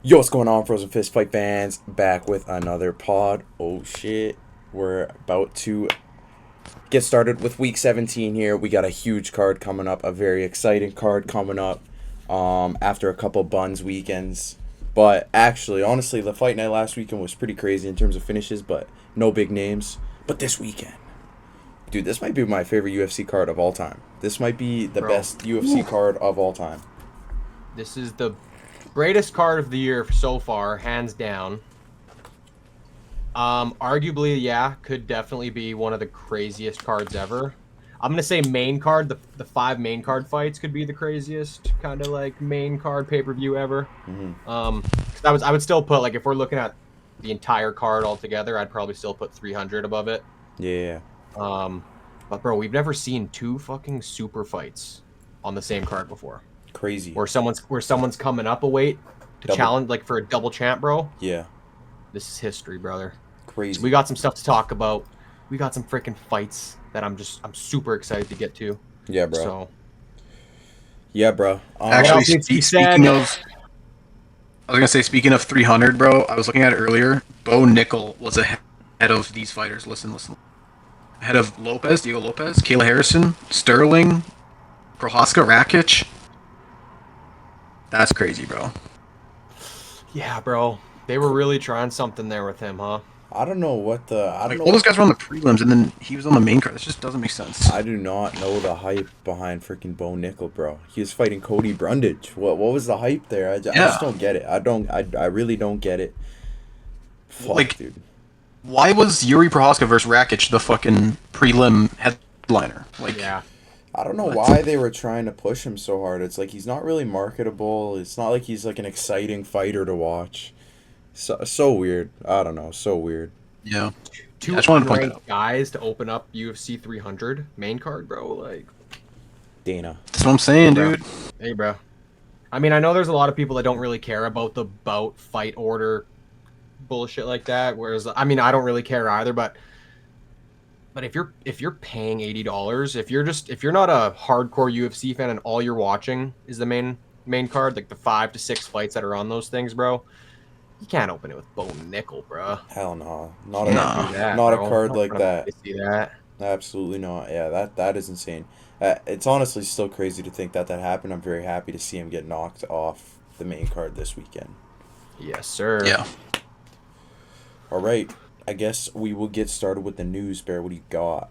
Yo, what's going on, Frozen Fist Fight fans? Back with another pod. Oh shit. We're about to get started with week 17 here. We got a huge card coming up, a very exciting card coming up after a couple buns weekends. But actually, honestly, the fight night last weekend was pretty crazy in terms of finishes, but no big names. But this weekend, dude, this might be my favorite UFC card of all time. This might be the best UFC card of all time. This is the greatest card of the year so far, hands down. Arguably, yeah, could definitely be one of the craziest cards ever. I'm gonna say main card. The 5 main card fights could be the craziest kind of like main card pay-per-view ever. Mm-hmm. 'Cause I would still put, like, if we're looking at the entire card altogether, I'd probably still put 300 above it. Yeah. But bro, we've never seen 2 fucking super fights on the same card before. Crazy. Where someone's coming up a weight to challenge, like, for a double champ, bro. Yeah. This is history, brother. Crazy. So we got some stuff to talk about. We got some freaking fights that I'm super excited to get to. Yeah, bro. So yeah, bro. Actually, speaking of, I was gonna say, speaking of 300, bro. I was looking at it earlier. Bo Nickel was ahead of these fighters. Listen. Ahead of Lopez, Diego Lopez, Kayla Harrison, Sterling, Prohaska, Rakic. That's crazy, bro. yeah, bro, they were really trying something there with him, huh? I don't know what the All those guys were on the prelims, and then he was on the main card. This just doesn't make sense. I do not know the hype behind freaking Bo Nickel, bro. He was fighting Cody Brundage. What was the hype there? I just don't get it. I really don't get it. Fuck, dude. Why was Yuri Prohaska versus Rakic the fucking prelim headliner? Yeah. I don't know why they were trying to push him so hard. It's like he's not really marketable. It's not like he's like an exciting fighter to watch. So weird. I don't know. So weird. Yeah. Two I just wanted to point that out. guys to open up UFC 300 main card, bro. Like, Dana. That's what I'm saying, dude. Hey, bro. I mean, I know there's a lot of people that don't really care about the bout fight order bullshit like that. Whereas, I mean, I don't really care either. But if you're paying $80, if you're not a hardcore UFC fan and all you're watching is the main card, like the 5 to 6 fights that are on those things, bro, you can't open it with Bo Nickel, bro. Hell no. Not A card like that. See that? Absolutely not. Yeah, that is insane. It's honestly still crazy to think that happened. I'm very happy to see him get knocked off the main card this weekend. Yes, sir. Yeah. All right. I guess we will get started with the news, Bear. What do you got?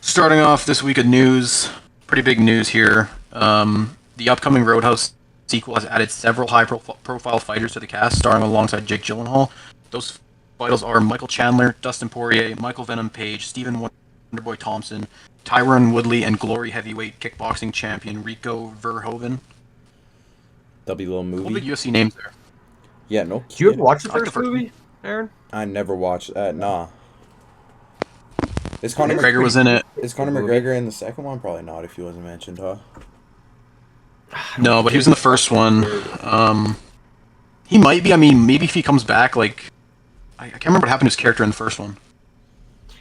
Starting off this week of news, pretty big news here. The upcoming Roadhouse sequel has added several high-profile fighters to the cast, starring alongside Jake Gyllenhaal. Those fighters are Michael Chandler, Dustin Poirier, Michael Venom Page, Stephen Wonderboy Thompson, Tyron Woodley, and Glory heavyweight kickboxing champion Rico Verhoeven. That'll be a little movie. All big UFC names there. Yeah, no. Did you ever watch the first movie, Aaron? I never watched that. Nah. Is Conor McGregor was in it. Is Conor McGregor in the second one? Probably not if he wasn't mentioned, huh? No, but he was in the first one. He might be. I mean, maybe if he comes back, like, I can't remember what happened to his character in the first one.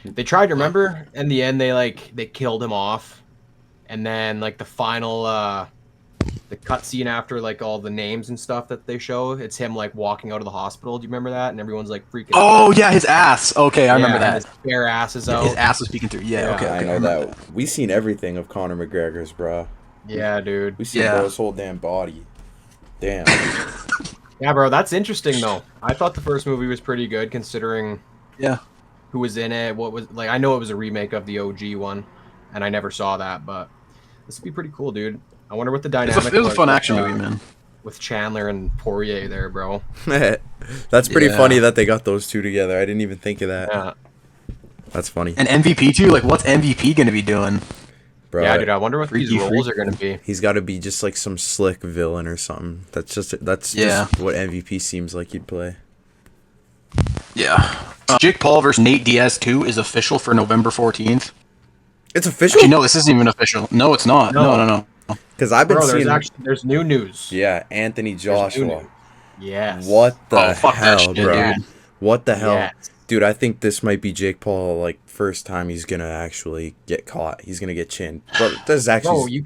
They tried to remember. In the end, they killed him off, and then like the final the cutscene after like all the names and stuff that they show, it's him like walking out of the hospital. Do you remember that? And everyone's like freaking. Oh yeah, his ass. Okay, I remember that. His bare ass is out. His ass was peeking through. Yeah, okay, I know that. We seen everything of Conor McGregor's, bro. Yeah, dude. We seen his whole damn body. Damn. Yeah, bro, that's interesting though. I thought the first movie was pretty good considering who was in it, what was like. I know it was a remake of the OG one, and I never saw that, but this would be pretty cool, dude. I wonder what the dynamic. It was a fun action movie, man. With Chandler and Poirier there, bro. That's pretty funny that they got those two together. I didn't even think of that. Yeah. That's funny. And MVP too. Like, what's MVP gonna be doing? Bro, yeah, dude. I wonder what these roles are gonna be. He's got to be just like some slick villain or something. That's just what MVP seems like he'd play. Yeah. Jake Paul versus Nate Diaz 2 is official for November 14th. It's official? Actually, no, this isn't even official. No, it's not. No. Because I've been seeing. There's new news. Yeah, Anthony Joshua. Yes. What the hell, fuck that shit, bro? Yeah. What the hell? Yes. Dude, I think this might be Jake Paul, like, first time he's gonna actually get caught. He's gonna get chinned. But this is actually... Bro, you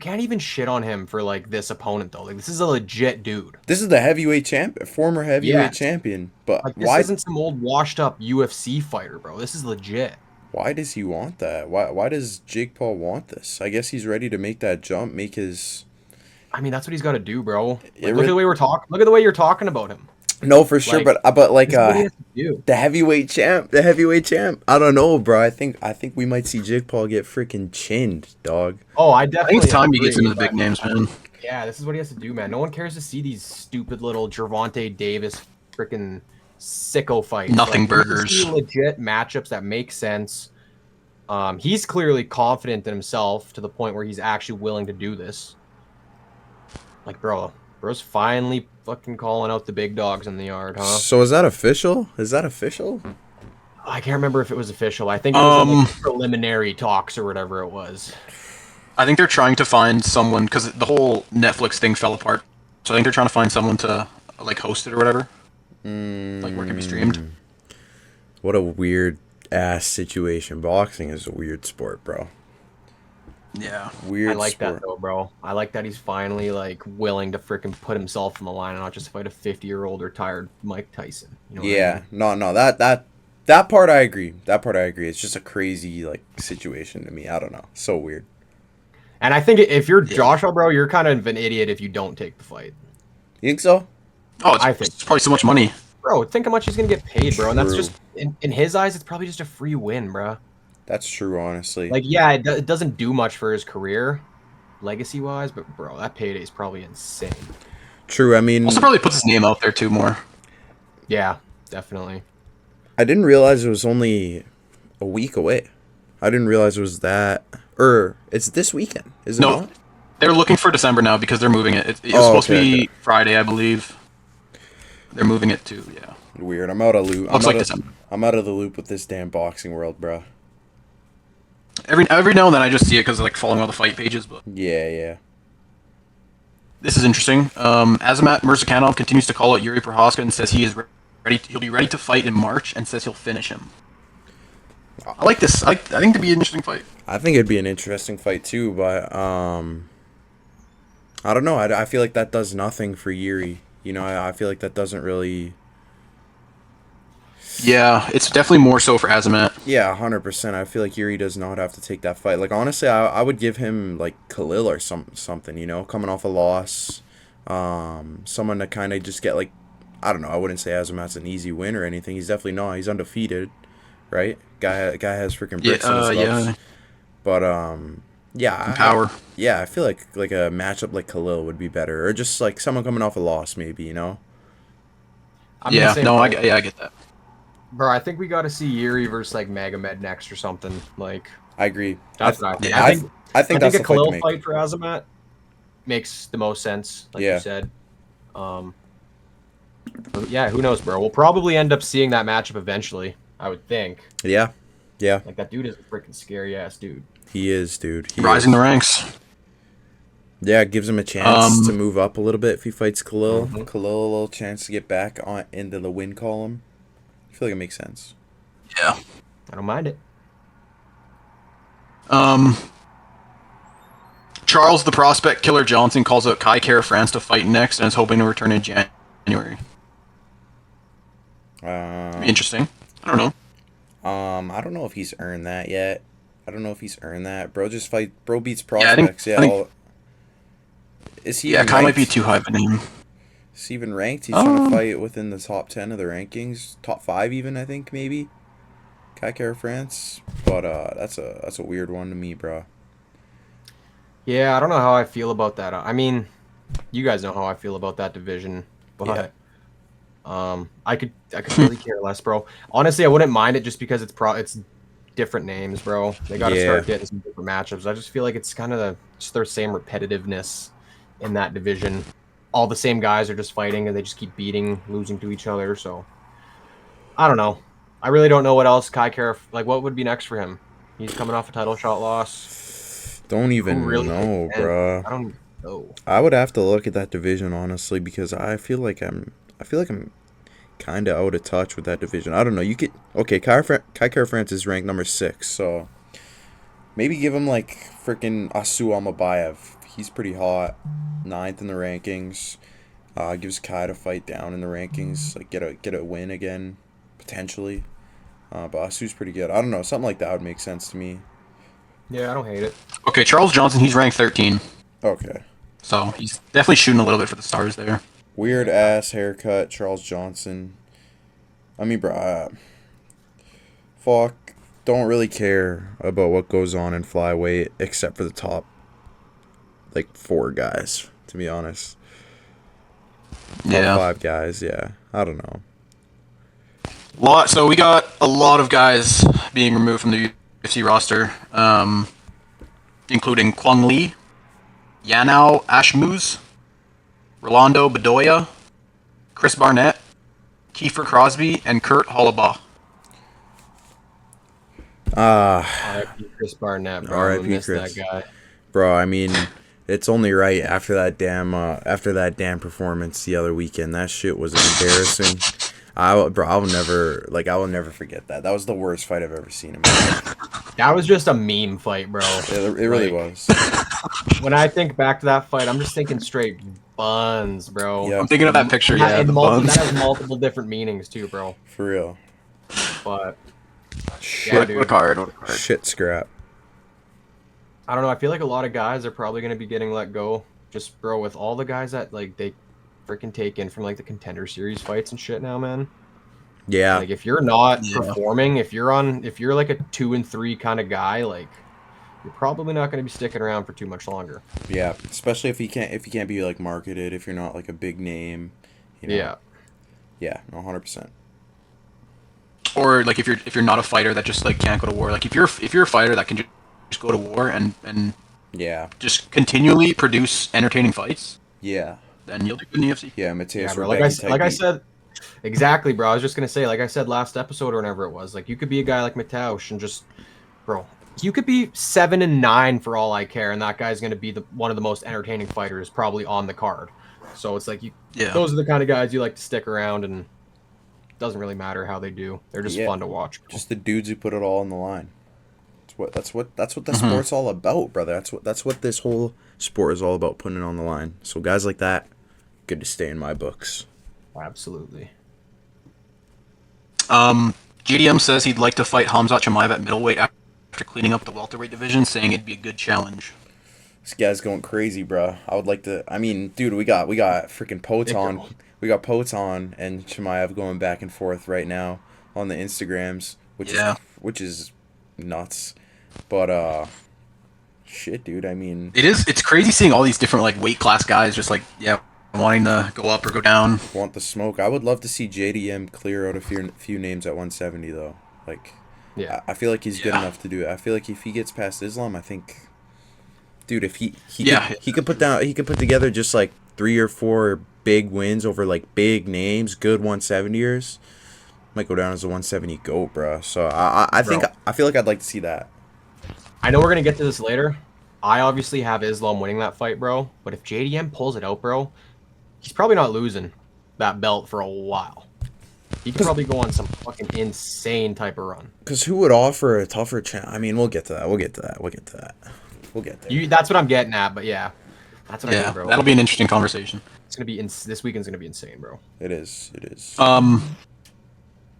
can't even shit on him for like this opponent though. Like this is a legit dude. This is the heavyweight champ, former heavyweight Yeah. champion. But Like this why? isn't some old washed up UFC fighter, bro. This is legit. Why does he want that? Why does Jake Paul want this? I guess he's ready to make that jump, make his... I mean, that's what he's got to do, bro. Like, It look at the way we're talking. Look at the way you're talking about him. No, for sure, Like, but like This is what he has to do. the heavyweight champ. I don't know, bro. I think we might see Jake Paul get freaking chinned, dog. Oh, I I definitely. think it's time he gets agree, into the big but- names, man. Yeah, this is what he has to do, man. No one cares to see these stupid little Gervonta Davis freaking sicko fights. Nothing Like, we need to burgers. see legit matchups that make sense. He's clearly confident in himself to the point where he's actually willing to do this. Like, bro's finally fucking calling out the big dogs in the yard, huh? So is that official? Is that official? I can't remember if it was official. I think it was in, like, Um, preliminary talks or whatever it was. I think they're trying to find someone because the whole Netflix thing fell apart. So I think they're trying to find someone to like host it or whatever, like where it can be streamed. What a weird ass situation. Boxing is a weird sport, bro. Yeah, Weird I like sport. that though, bro. I like that he's finally like willing to freaking put himself on the line and not just fight a 50-year-old retired Mike Tyson. You know what I Yeah, mean? no, that part I agree. That part I agree. It's just a crazy like situation to me. I don't know. So weird. And I think if you're Joshua, bro, you're kind of an idiot if you don't take the fight. You think so? Oh, it's, I think- it's probably so much money. Bro, think how much he's gonna get paid, bro. And that's True. just in his eyes, it's probably just a free win, bro. That's true, honestly. Like, yeah, it doesn't do much for his career, legacy wise, but bro, that payday is probably insane. True. I mean, Also, probably puts his name out there too more. Yeah, definitely. I didn't realize it was only a week away. I didn't realize it was that. It's this weekend, is it No, not? they're looking for December now because they're moving it. It was Oh, supposed to okay, be okay. Friday, I believe. They're moving it to yeah. Weird. I'm out of loop. Looks like December. I'm out of the loop with this damn boxing world, bro. Every now and then I just see it because like following all the fight pages. But Yeah. this is interesting. Azamat Murzakanov continues to call out Yuri Prohaska and says he is ready. He'll be ready to fight in March and says he'll finish him. I like this. I think it'd be an interesting fight. I think it'd be an interesting fight too, but I don't know. I feel like that does nothing for Yuri. You know, I feel like that doesn't really. Yeah, it's definitely more so for Azamat. Yeah, 100%. I feel like Yuri does not have to take that fight. Like honestly, I would give him like Khalil or something. You know, coming off a loss, someone to kind of just get like, I don't know. I wouldn't say Azamat's an easy win or anything. He's definitely not. He's undefeated, right? Guy has freaking bricks in his gloves. Yeah. But yeah, Power. Yeah, I feel like a matchup like Khalil would be better, or just like someone coming off a loss, maybe. You know. I'm the Yeah, same no, way. I get that. Bro, I think we got to see Yuri versus like Magomed next or something. Like, I agree. that's what I think. yeah, I think that's a the fight to Khalil make. fight for Azamat makes the most sense, like Yeah. you said. But yeah, who knows, bro? We'll probably end up seeing that matchup eventually. I would think. Yeah. Like that dude is a freaking scary ass dude. He is, dude. He Rising is. the ranks. Yeah, it gives him a chance Um, to move up a little bit if he fights Khalil. Mhm. Khalil a little chance to get back on into the win column. I feel like it makes sense. Yeah. I don't mind it. Charles the Prospect Killer Johnson calls out Kai Kara France to fight next and is hoping to return in January. Be interesting. I don't know. I don't know if he's earned that yet. Bro Bro beats Yeah, I think- prospects. Yeah. I think- Is he Yeah, even Kai might be ranked? too high of a name. Is he even ranked? He's trying to Um, fight within the top 10 of the rankings, top 5 even, I think maybe. Kai Kara France, but that's a weird one to me, bro. Yeah, I don't know how I feel about that. I mean, you guys know how I feel about that division, but I could really care less, bro. Honestly, I wouldn't mind it just because it's different names, bro. They got to Yeah. start getting some different matchups. I just feel like it's kind of just their same repetitiveness in that division. All the same guys are just fighting and they just keep losing to each other. So I don't know. I really don't know what else Kai Kara, like what would be next for him. He's coming off a title shot loss. Don't even Who really know, thinks- bro. I don't know. I would have to look at that division honestly because I feel like I'm kind of out of touch with that division. I don't know. You could Kai Kara France is ranked number 6, so maybe give him like freaking Asu Amabayev. He's pretty hot, 9th in the rankings. Gives Kai to fight down in the rankings, like get a win again, potentially. But Asu's pretty good. I don't know, something like that would make sense to me. Yeah, I don't hate it. Okay, Charles Johnson, he's ranked 13. Okay. So he's definitely shooting a little bit for the stars there. Weird ass haircut, Charles Johnson. I mean, bro, fuck. Don't really care about what goes on in flyweight except for the top, like, 4 guys, to be honest. Top 5 guys, yeah. I don't know. So we got a lot of guys being removed from the UFC roster, including Kwang Lee, Yanao Ashmuz, Rolando Bedoya, Chris Barnett, Kiefer Crosby, and Kurt Hollabaugh. R.I.P. Chris Barnett, bro. R.I.P. Miss Chris. that guy. Bro, I mean, it's only right after that damn performance the other weekend. That shit was embarrassing. I will never forget that. That was the worst fight I've ever seen in my life. That was just a meme fight, bro. It really was. When I think back to that fight, I'm just thinking straight buns, bro. Yeah. I'm thinking of that picture. That, Yeah, and the that buns. has multiple different meanings too, bro. For real. But Shit, yeah, dude. What a card. shit scrap. I don't know. I feel like a lot of guys are probably going to be getting let go. Just, bro, with all the guys that, like, they freaking take in from, like, the Contender Series fights and shit now, man. Yeah. Like, if you're not performing, if you're like a 2 and 3 kind of guy, like, you're probably not going to be sticking around for too much longer. Yeah. Especially if you can't be like marketed, if you're not like a big name. You know? Yeah. Yeah. No, 100%. Or like if you're not a fighter that just like can't go to war. Like if you're a fighter that can just go to war and Yeah. just continually produce entertaining fights, Yeah. then you'll do good in the UFC. Yeah. Mateus Yeah, bro. Rebecca Like I type said, exactly, bro. I was just going to say, like I said last episode or whenever it was, like, you could be a guy like Mateusz and just, bro, you could be 7 and 9 for all I care, and that guy's going to be one of the most entertaining fighters probably on the card. So it's like those are the kind of guys you like to stick around, and it doesn't really matter how they do. They're just fun to watch. Bro. Just the dudes who put it all on the line. That's what the sport's all about, brother. That's what this whole sport is all about, putting it on the line. So guys like that, good to stay in my books. Absolutely. GDM says he'd like to fight Khamzat Chimaev at middleweight after cleaning up the welterweight division, saying it'd be a good challenge. This guy's going crazy, bro. I would like to. I mean, dude, we got freaking Poton. We got Poton and Chimaev going back and forth right now on the Instagrams, which is nuts. But shit, dude. I mean, It's crazy seeing all these different like weight class guys just like wanting to go up or go down. want the smoke. I would love to see JDM clear out a few names at 170 though. Like, Yeah. I feel like he's good enough to do it. I feel like if he gets past Islam, I think, dude, if he could put together just like 3 or 4 big wins over like big names, good 170ers, might go down as a 170 GOAT, bro. So I feel like I'd like to see that. I know we're going to get to this later. I obviously have Islam winning that fight, bro. But if JDM pulls it out, bro, he's probably not losing that belt for a while. He could probably go on some fucking insane type of run. Because who would offer a tougher challenge? I mean, we'll get to that. We'll get there. That's what I'm getting at, but yeah. That's what I mean, bro. That'll be an interesting conversation. It's going to be this weekend's going to be insane, bro. It is.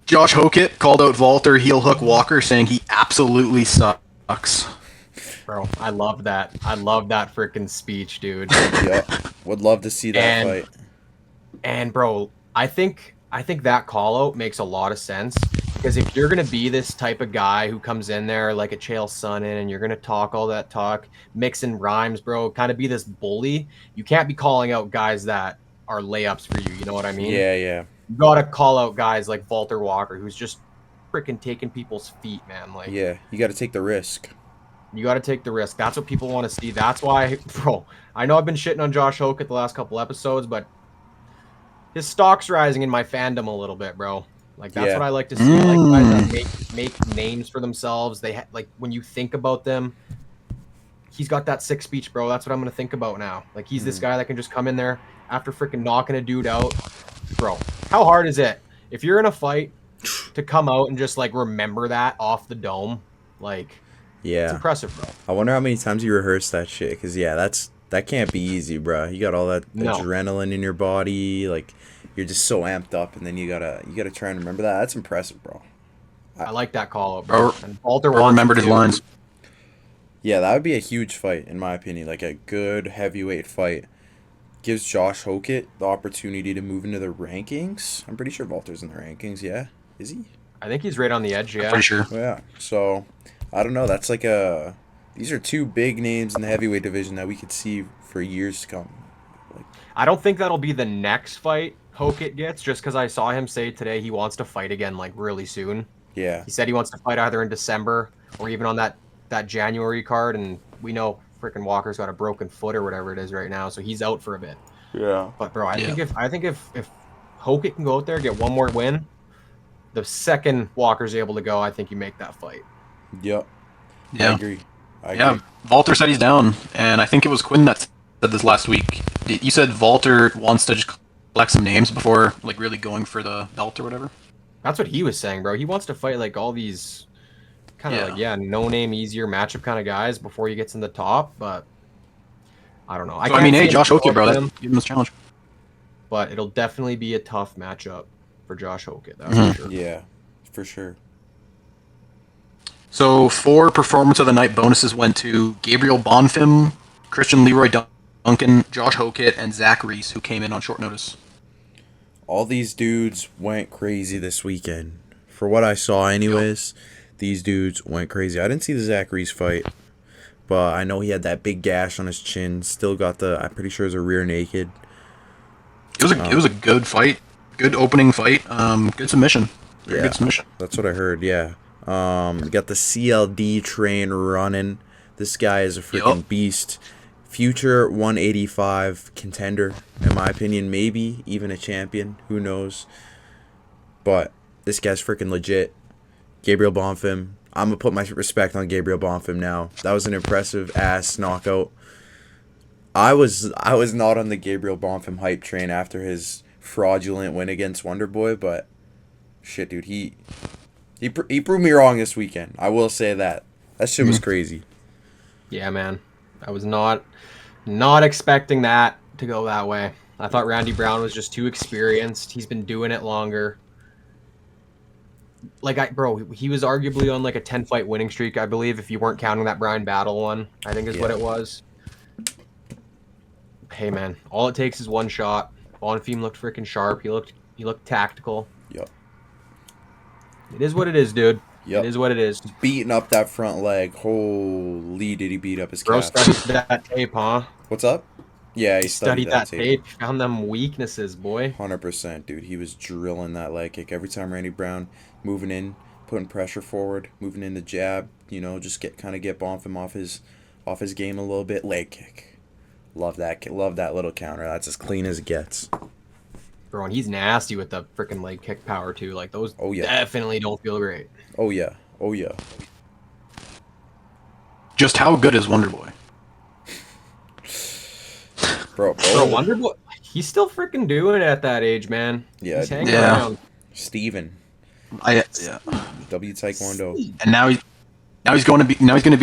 Josh Hokett called out Walter heel hook Walker, saying he absolutely sucks. Bro, I love that. I love that freaking speech, dude. Yeah, would love to see that fight. And bro, I think that call out makes a lot of sense, because if you're gonna be this type of guy who comes in there like a Chael Sonnen and you're gonna talk all that talk, mixing rhymes, bro, kind of be this bully, you can't be calling out guys that are layups for you. You know what I mean? Yeah. You gotta call out guys like Walter Walker, who's just freaking taking people's feet, man. Like, Yeah, you got to take the risk. you got to take the risk. That's what people want to see. That's why, bro, I know I've been shitting on Josh Hokett the last couple episodes, but his stock's rising in my fandom a little bit, bro. Like, that's what I like to see. Like, guys that make names for themselves. They like, when you think about them, he's got that sick speech, bro. That's what I'm going to think about now. Like, he's this guy that can just come in there after freaking knocking a dude out. Bro, how hard is it? if you're in a fight, to come out and just like remember that off the dome, like it's Yeah. impressive, bro. I wonder how many times you rehearse that shit. Because, yeah, that can't be easy, bro. You got all that No. adrenaline in your body. Like, you're just so amped up. And then you gotta try and remember that. That's impressive, bro. I like that call out, bro. Or- And Walter Or wants remembered it his too. lines. Yeah, that would be a huge fight, in my opinion. Like, a good heavyweight fight. Gives Josh Hokett the opportunity to move into the rankings. I'm pretty sure Walter's in the rankings, yeah? Is he? I think he's right on the edge, yeah. Pretty sure. Yeah. So, I don't know. That's like these are two big names in the heavyweight division that we could see for years to come. I don't think that'll be the next fight Hokett gets, just because I saw him say today he wants to fight again, like really soon. Yeah. He said he wants to fight either in December or even on that January card, and we know freaking Walker's got a broken foot or whatever it is right now, so he's out for a bit. Yeah. But bro, I Yeah. think if Hokett can go out there get one more win, the second Walker's able to go, I think you make that fight. Yep. I Yeah. agree. I Yeah. agree. Walter said he's down, and I think it was Quinn that said this last week. You said Walter wants to just collect some names before like really going for the belt or whatever. That's what he was saying, bro. He wants to fight like all these kind of no name, easier matchup kind of guys before he gets in the top. But I don't know. So, I mean, hey, Josh Hokett, Hokett, bro, give him this challenge. but it'll definitely be a tough matchup for Josh Hokett. That's Mhm. for sure. Yeah. For sure. So 4 performance of the night bonuses went to Gabriel Bonfim, Christian Leroy Duncan, Josh Hokett, and Zach Reese, who came in on short notice. All these dudes went crazy this weekend. For what I saw, anyways, these dudes went crazy. I didn't see the Zach Reese fight, but I know he had that big gash on his chin. Still got I'm pretty sure it was a rear naked. It was a good fight, good opening fight, good submission, very Yeah. good submission. That's what I heard, yeah. Got the CLD train running. This guy is a freaking Yup. beast. Future 185 contender, in my opinion. Maybe even a champion. Who knows? But this guy's freaking legit. Gabriel Bonfim. I'm going to put my respect on Gabriel Bonfim now. That was an impressive ass knockout. I was not on the Gabriel Bonfim hype train after his fraudulent win against Wonderboy, but shit, dude, he proved me wrong this weekend. I will say that. That shit was crazy. Yeah, man. I was not expecting that to go that way. I thought Randy Brown was just too experienced. He's been doing it longer. Like he was arguably on like a 10-fight winning streak, I believe, if you weren't counting that Brian Battle one, I think is what Yeah. it was. Hey man, all it takes is one shot. Bonfim looked freaking sharp. He looked tactical. Yep. It is what it is, dude. Yep. It is what it is. Beating up that front leg. Holy, did he beat up his Bro calf. studied that tape, huh? What's up? Yeah, he Studied that tape. Found them weaknesses, boy. 100%, dude. He was drilling that leg kick every time Randy Brown moving in, putting pressure forward, moving in the jab. You know, just get Bonfim off his game a little bit. Leg kick. Love that little counter. That's as clean as it gets. Bro, and he's nasty with the freaking leg kick power too. Like those definitely don't feel great. Oh yeah. Oh yeah. Just how good is Wonderboy? Bro, Wonderboy, he's still freaking doing it at that age, man. Yeah, He's hanging yeah. around. Steven. Yeah. W Taekwondo. And now he's going to be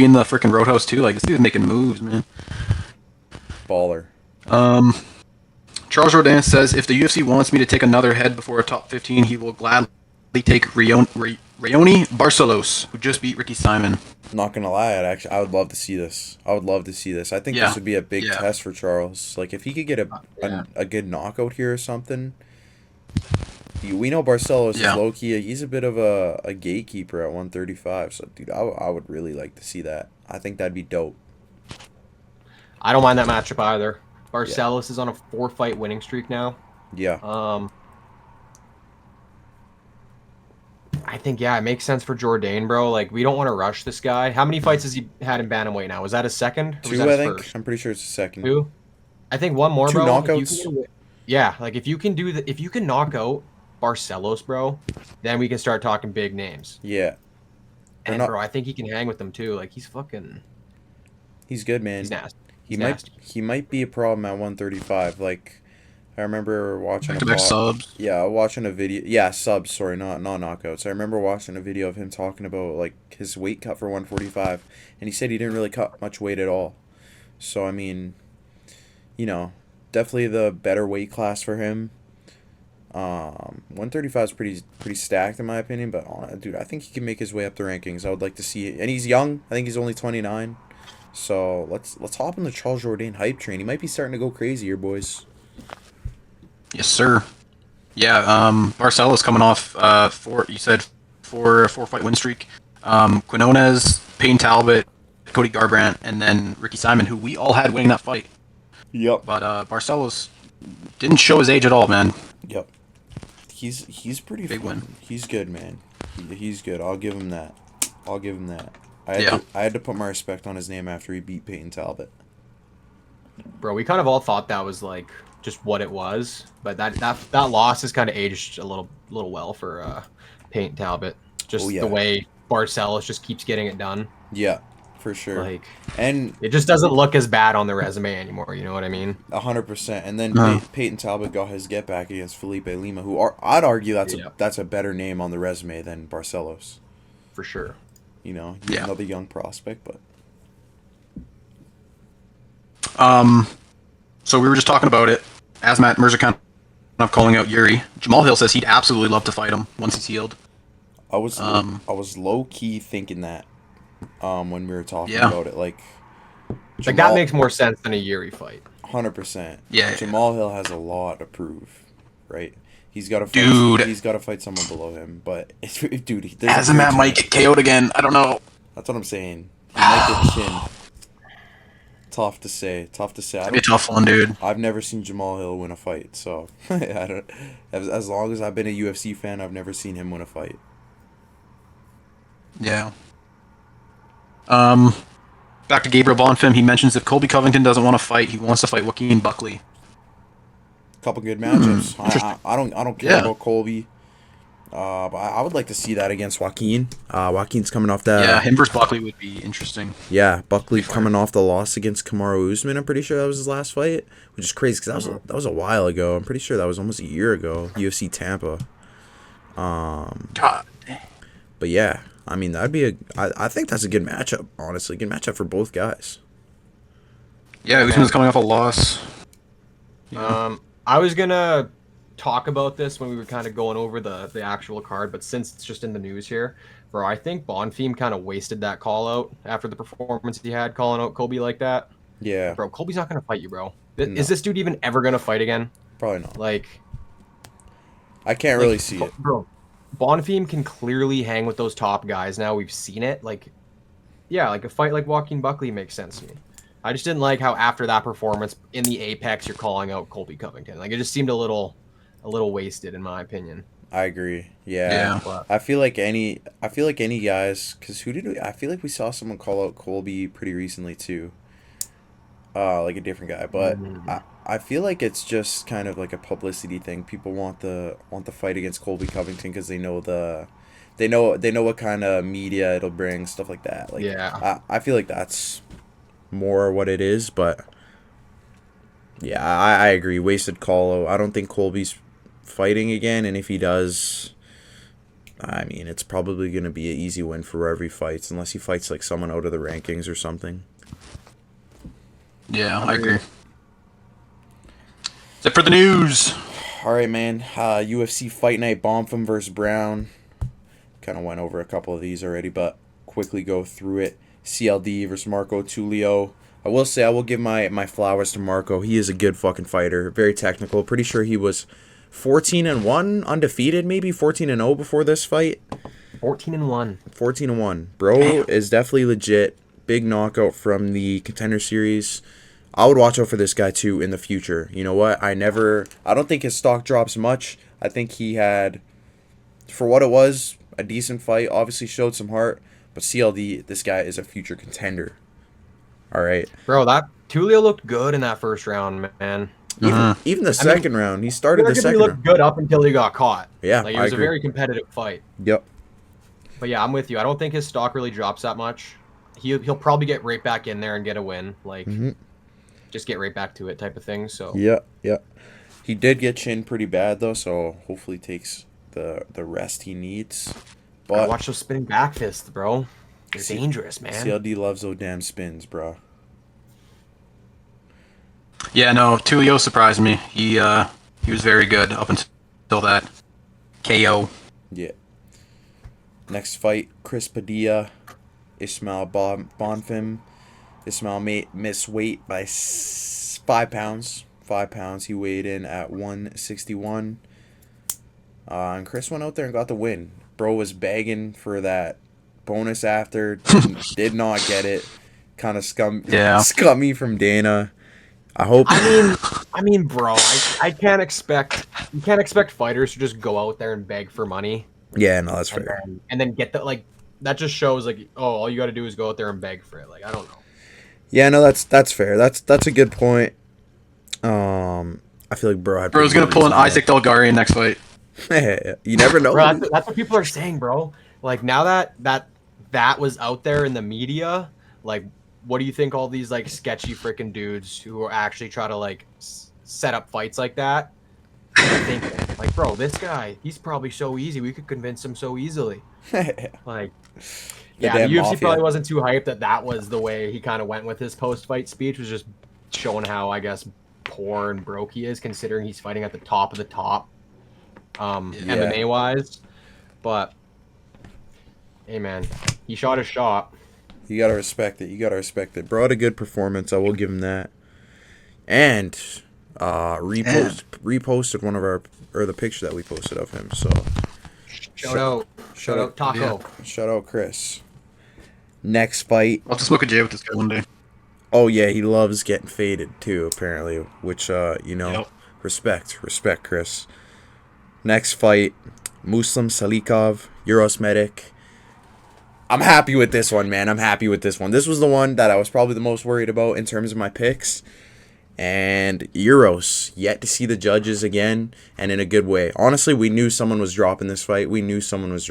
in the freaking Roadhouse too. Like this dude's making moves, man. Baller. Charles Rodin says, if the UFC wants me to take another head before a top 15, he will gladly take Rayoni Barcelos, who just beat Ricky Simon. Not gonna lie, I would love to see this. I think Yeah. this would be a big Yeah. test for Charles. Like if he could get a good knockout here or something. We know Barcelos is low key. He's a bit of a gatekeeper at 135. So dude, I would really like to see that. I think that'd be dope. I don't mind that matchup either. Barcelos is on a 4-fight winning streak now. Yeah. I think it makes sense for Jourdain, bro. Like we don't want to rush this guy. How many fights has he had in bantamweight now? Was that his second? Or was 2, that I his think. first? I'm pretty sure it's the second. 2? I think one more, 2 bro. knockouts. If you can knock out Barcelos, bro, then we can start talking big names. Yeah. And bro, I think he can hang with them too. Like he's He's good, man. He's nasty. He might be a problem at 135. Like I remember watching Back-to-back subs. Yeah, watching a video. Yeah, subs. Sorry, not knockouts. I remember watching a video of him talking about like his weight cut for 145, and he said he didn't really cut much weight at all. So I mean, definitely the better weight class for him. 135 is pretty stacked in my opinion, but dude, I think he can make his way up the rankings. I would like to see it, and he's young. I think he's only 29. So let's hop on the Charles Jourdain hype train. He might be starting to go crazy here, boys. Yes, sir. Yeah, Barcelo's coming off you said four fight win streak. Quinones, Payne Talbot, Cody Garbrandt, and then Ricky Simon, who we all had winning that fight. Yep. But Barcelo's didn't show his age at all, man. Yep. He's pretty Big fun. win. He's good, man. He's good. I'll give him that. Yeah. I had to put my respect on his name after he beat Peyton Talbot. Bro, we kind of all thought that was like just what it was, but that loss has kind of aged a little well for Payne Talbot. Just the way Barcelos just keeps getting it done. Yeah, for sure. Like, and it just doesn't look as bad on the resume anymore. You know what I mean? 100%. And then Peyton Talbot got his get back against Felipe Lima, who I'd argue that's a better name on the resume than Barcelos. For sure. Another young prospect, but. So we were just talking about it. Asmat Mirzakhanov calling out Yuri. Jamal Hill says he'd absolutely love to fight him once he's healed. I was low key thinking that when we were talking about it, like that makes more sense than a Yuri fight. 100%. Yeah. Jamal Hill has a lot to prove, right? He's got to fight. Dude. He's got to fight someone below him, but dude, Asmat might get KO'd again. I don't know. That's what I'm saying. He might get chinned. Tough to say. It'll be a tough one, dude. I've never seen Jamal Hill win a fight, so I don't. As long as I've been a UFC fan, I've never seen him win a fight. Yeah. Back to Gabriel Bonfim. He mentions if Colby Covington doesn't want to fight, he wants to fight Joaquin Buckley. Couple good matchups. I don't care about Colby. But I would like to see that against Joaquin. Joaquin's coming off that. Yeah, him versus Buckley would be interesting. Yeah, Buckley coming off the loss against Kamaru Usman. I'm pretty sure that was his last fight, which is crazy because that was a while ago. I'm pretty sure that was almost a year ago. UFC Tampa. God. But yeah, I mean that'd be I think that's a good matchup. Honestly, good matchup for both guys. Yeah, Usman's coming off a loss. I was gonna talk about this when we were kind of going over the actual card, but since it's just in the news here, bro, I think Bonfim kind of wasted that call out after the performance he had calling out Colby like that. Yeah, bro, Colby's not gonna fight you, bro. No. Is this dude even ever gonna fight again? Probably not. Like, I can't really see it, bro. Bonfim can clearly hang with those top guys now. We've seen it. Like, yeah, like a fight like Joaquin Buckley makes sense to me. I just didn't like how after that performance in the Apex, you're calling out Colby Covington. Like, it just seemed a little wasted in my opinion. I agree. Yeah. I feel like any guys, because I feel like we saw someone call out Colby pretty recently too. Like a different guy, but I feel like it's just kind of like a publicity thing. People want the fight against Colby Covington because they know what kind of media it'll bring, stuff like that. Like, yeah, I feel like that's more what it is, but yeah, I agree. Wasted call. I don't think Colby's fighting again, and if he does, I mean, it's probably going to be an easy win for wherever he fights, unless he fights like someone out of the rankings or something. Yeah, I agree. Except for the news. All right, man. UFC Fight Night, Bonfim versus Brown. Kind of went over a couple of these already, but quickly go through it. CLD versus Marco Tulio. I will say I will give my flowers to Marco. He is a good fucking fighter. Very technical. Pretty sure he was 14-1 undefeated, maybe 14-0 before this fight. 14-1. 14-1. Bro is definitely legit. Big knockout from the Contender Series. I would watch out for this guy too in the future. You know what? I don't think his stock drops much. I think he had, for what it was, a decent fight. Obviously showed some heart. But CLD, this guy is a future contender. All right. Bro, that Tulio looked good in that first round, man. Even the second round. He started the second round. He looked good up until he got caught. Yeah, like, it was a very competitive fight. Yep. But yeah, I'm with you. I don't think his stock really drops that much. He'll probably get right back in there and get a win. Like, just get right back to it type of thing. So. Yeah. He did get chinned pretty bad though, so hopefully takes the rest he needs. But Watch those spinning back fists, bro. They're dangerous, man. CLD loves those damn spins, bro. Yeah, no, Tulio surprised me. He was very good up until that KO. Yeah. Next fight, Chris Padilla, Ismail Bonfim. Ismail missed weight by 5 pounds. 5 pounds. He weighed in at 161. And Chris went out there and got the win. Bro was begging for that bonus after. Did not get it. Kind of scummy from Dana. I hope. I mean, bro, I can't expect fighters to just go out there and beg for money. Yeah, no, that's fair. And then get that, like, that just shows like, oh, all you got to do is go out there and beg for it. Like, I don't know. Yeah, no, that's fair. That's a good point. I feel like bro's gonna pull an Isaac Delgarian next fight. You never know. Bro, that's what people are saying, bro. Like, now that was out there in the media, like, what do you think all these like sketchy freaking dudes who actually try to like set up fights like that are thinking? Like, bro, this guy, he's probably so easy. We could convince him so easily. Like, yeah, the UFC mafia. probably wasn't too hyped that was the way he kind of went with his post-fight speech, was just showing how, I guess, poor and broke he is, considering he's fighting at the top of the top, MMA-wise. But, hey, man, he shot his shot. You gotta respect it. Bro had a good performance. I will give him that. And reposted one of the picture that we posted of him. So shout out Taco. Yeah. Shout out Chris. Next fight. I'll have to smoke a J with this guy one day. Oh yeah, he loves getting faded too, apparently. Which Yep. respect, Chris. Next fight, Muslim Salikov, Euros Medic. I'm happy with this one, man. This was the one that I was probably the most worried about in terms of my picks. And Euros, yet to see the judges again, and in a good way. Honestly, we knew someone was dropping this fight. Muslim's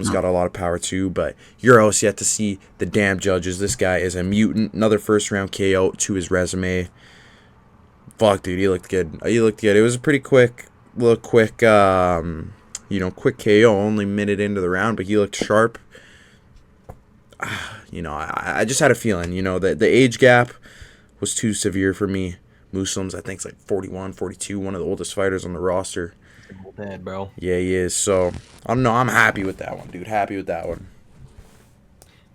got a lot of power too, but Euros, yet to see the damn judges. This guy is a mutant. Another first round KO to his resume. Fuck, dude, he looked good. It was a pretty quick KO, only minute into the round, but he looked sharp. I just had a feeling, that the age gap was too severe for me. Muslim's, I think, is like 41, 42, one of the oldest fighters on the roster. Bad, bro. Yeah, he is. So, I don't know. I'm happy with that one, dude. Happy with that one.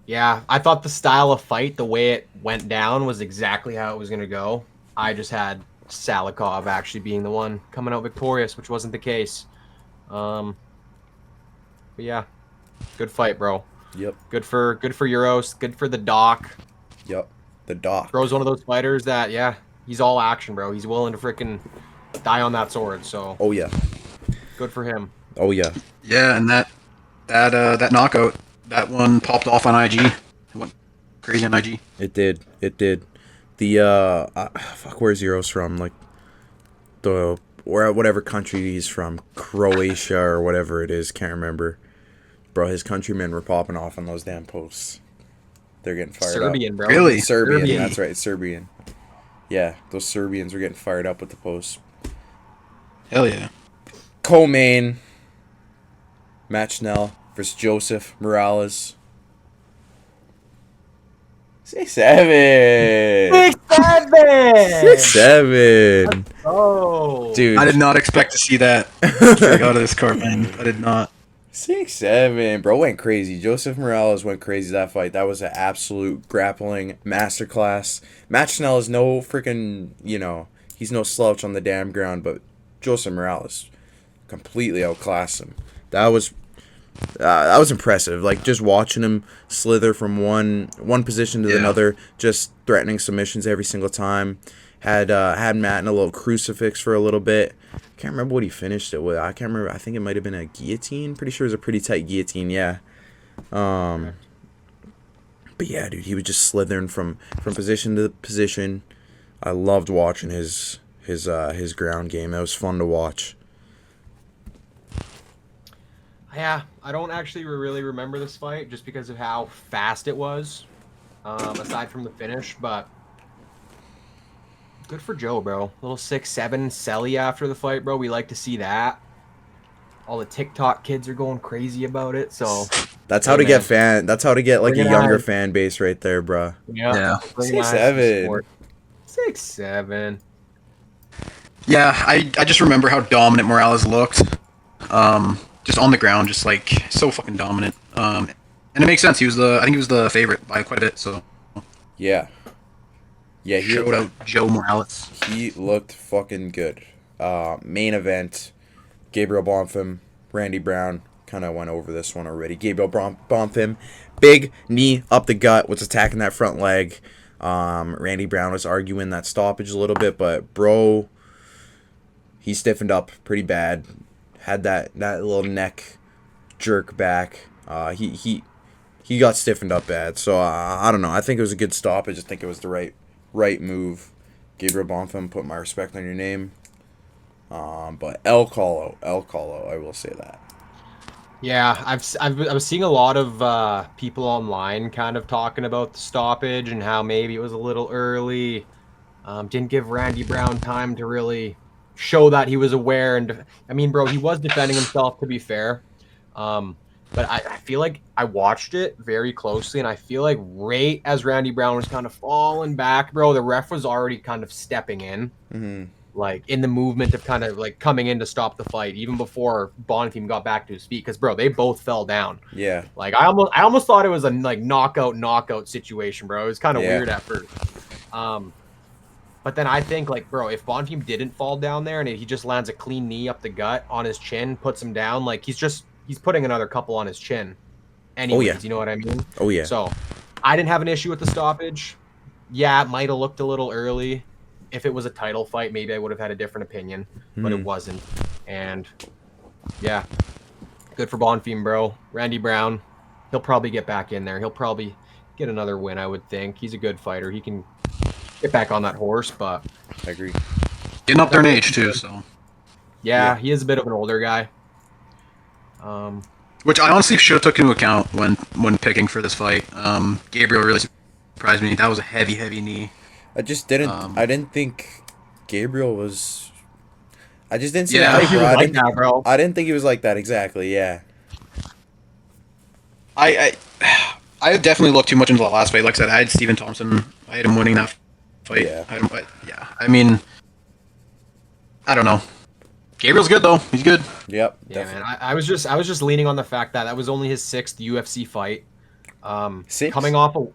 Yeah, I thought the style of fight, the way it went down, was exactly how it was going to go. I just had Salikov actually being the one coming out victorious, which wasn't the case. But yeah, good fight, bro. Yep. Good for Euros. Good for the Doc. Yep. The Doc. Bro's one of those fighters that, yeah, he's all action, bro. He's willing to freaking die on that sword. So. Oh yeah. Good for him. Oh yeah. Yeah, and that knockout, that one popped off on IG. It went crazy on IG. It did. The fuck, where's Euros from? Like whatever country he's from, Croatia or whatever it is, can't remember. Bro, his countrymen were popping off on those damn posts. They're getting fired Serbian, up. bro. Really? Serbian, that's right, Serbian. Yeah, those Serbians were getting fired up with the posts. Hell yeah. Co-main, Matt Schnell versus Joseph Morales. 6'7". 6'7". Oh, Dude. I did not expect to see that out of this card, man. I did not. 6'7", bro, went crazy. Joseph Morales went crazy that fight. That was an absolute grappling masterclass. Matt Schnell is no freaking, he's no slouch on the damn ground, but Joseph Morales completely outclassed him. That was impressive. Like, just watching him slither from one position to another, just threatening submissions every single time. Had Matt in a little crucifix for a little bit. Can't remember what he finished it with. I can't remember. I think it might have been a guillotine. Pretty sure it was a pretty tight guillotine. Yeah. But yeah, dude, he was just slithering from position to position. I loved watching his ground game. That was fun to watch. yeah. I don't actually really remember this fight just because of how fast it was. Aside from the finish, but Good for Joe, bro. Little 6'7" Selly after the fight, bro. We like to see that. All the TikTok kids are going crazy about it. So That's hey, how to get man, That's how to get like a bring it younger on. fan base right there, bruh. Yeah, Yeah. bring Six on some seven. sport. 6'7". Yeah, I just remember how dominant Morales looked. Just on the ground, just like so fucking dominant. And it makes sense. I think he was the favorite by quite a bit. So Yeah. Yeah, shout out Joe Morales. he looked fucking good. Main event, Gabriel Bonfim, Randy Brown. Kind of went over this one already. Gabriel Bonfim, big knee up the gut, was attacking that front leg. Randy Brown was arguing that stoppage a little bit, but bro, he stiffened up pretty bad. Had that little neck jerk back. He got stiffened up bad. So I don't know. I think it was a good stop. I just think it was the right move. Gabriel Bonfim, put my respect on your name. But El Colo, I will say that. Yeah, I was seeing a lot of people online kind of talking about the stoppage and how maybe it was a little early. Didn't give Randy Brown time to really show that he was aware. And I mean, bro, he was defending himself, to be fair. But I feel like I watched it very closely, and I feel like right as Randy Brown was kind of falling back, bro, the ref was already kind of stepping in, like in the movement of kind of like coming in to stop the fight, even before Bonfim got back to his feet. Because bro, they both fell down. Yeah. Like I almost thought it was a like knockout situation, bro. It was kind of weird at first. But then I think, like, bro, if Bonfim didn't fall down there and he just lands a clean knee up the gut on his chin, puts him down, like he's putting another couple on his chin. Anyways, yeah. you know what I mean? Oh yeah. So I didn't have an issue with the stoppage. Yeah, it might have looked a little early. If it was a title fight, maybe I would have had a different opinion, but it wasn't. And yeah, good for Bonfim, bro. Randy Brown, he'll probably get back in there. He'll probably get another win, I would think. He's a good fighter. He can get back on that horse, but I agree. Getting up there in age too, so. yeah, he is a bit of an older guy. Which I honestly should have took into account when picking for this fight. Gabriel really surprised me. That was a heavy knee. I just didn't. I didn't think Gabriel was. I just didn't see Yeah, that. I think he was like that, bro. I didn't think he was like that exactly. Yeah. I definitely looked too much into the last fight. Like I said, I had Stephen Thompson. I had him winning that fight. Yeah. I mean, I don't know. Gabriel's good though. He's good. Yep. Yeah, man. I was just leaning on the fact that was only his 6th UFC fight. 6? Coming off a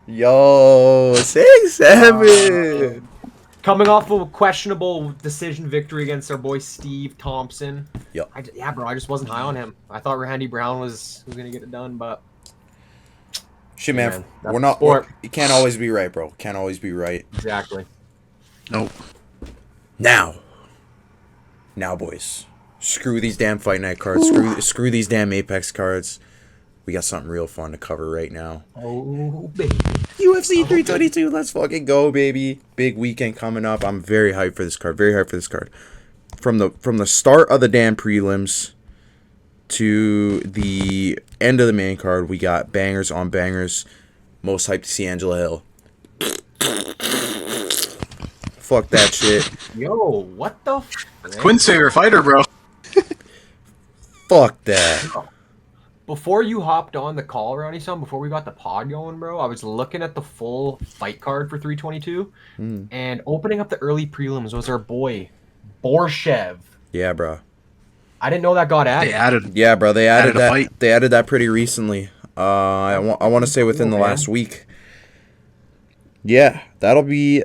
Yo, 6'7". coming off a questionable decision victory against our boy Steve Thompson. Yep. Yeah, bro. I just wasn't high on him. I thought Randy Brown was gonna get it done, but Shit, yeah, man. that's We're not. sport. You can't always be right, bro. Can't always be right. Exactly. Nope. Now, boys. Screw these damn Fight Night cards. Screw these damn Apex cards. We got something real fun to cover right now. Oh baby. UFC 322. Let's fucking go, baby. Big weekend coming up. I'm very hyped for this card. Very hyped for this card. From the start of the damn prelims to the end of the main card, we got bangers on bangers. Most hyped to see Angela Hill. Fuck that shit. Yo, what the? Quinn's favorite fighter, bro. Fuck that. Before you hopped on the call, Ronnie, before we got the pod going, bro, I was looking at the full fight card for 322, and opening up the early prelims was our boy Borshev. Yeah, bro. I didn't know that got added. They added. Yeah, bro. They added a that. fight. They added that pretty recently. I want to say within the last week. Yeah, that'll be.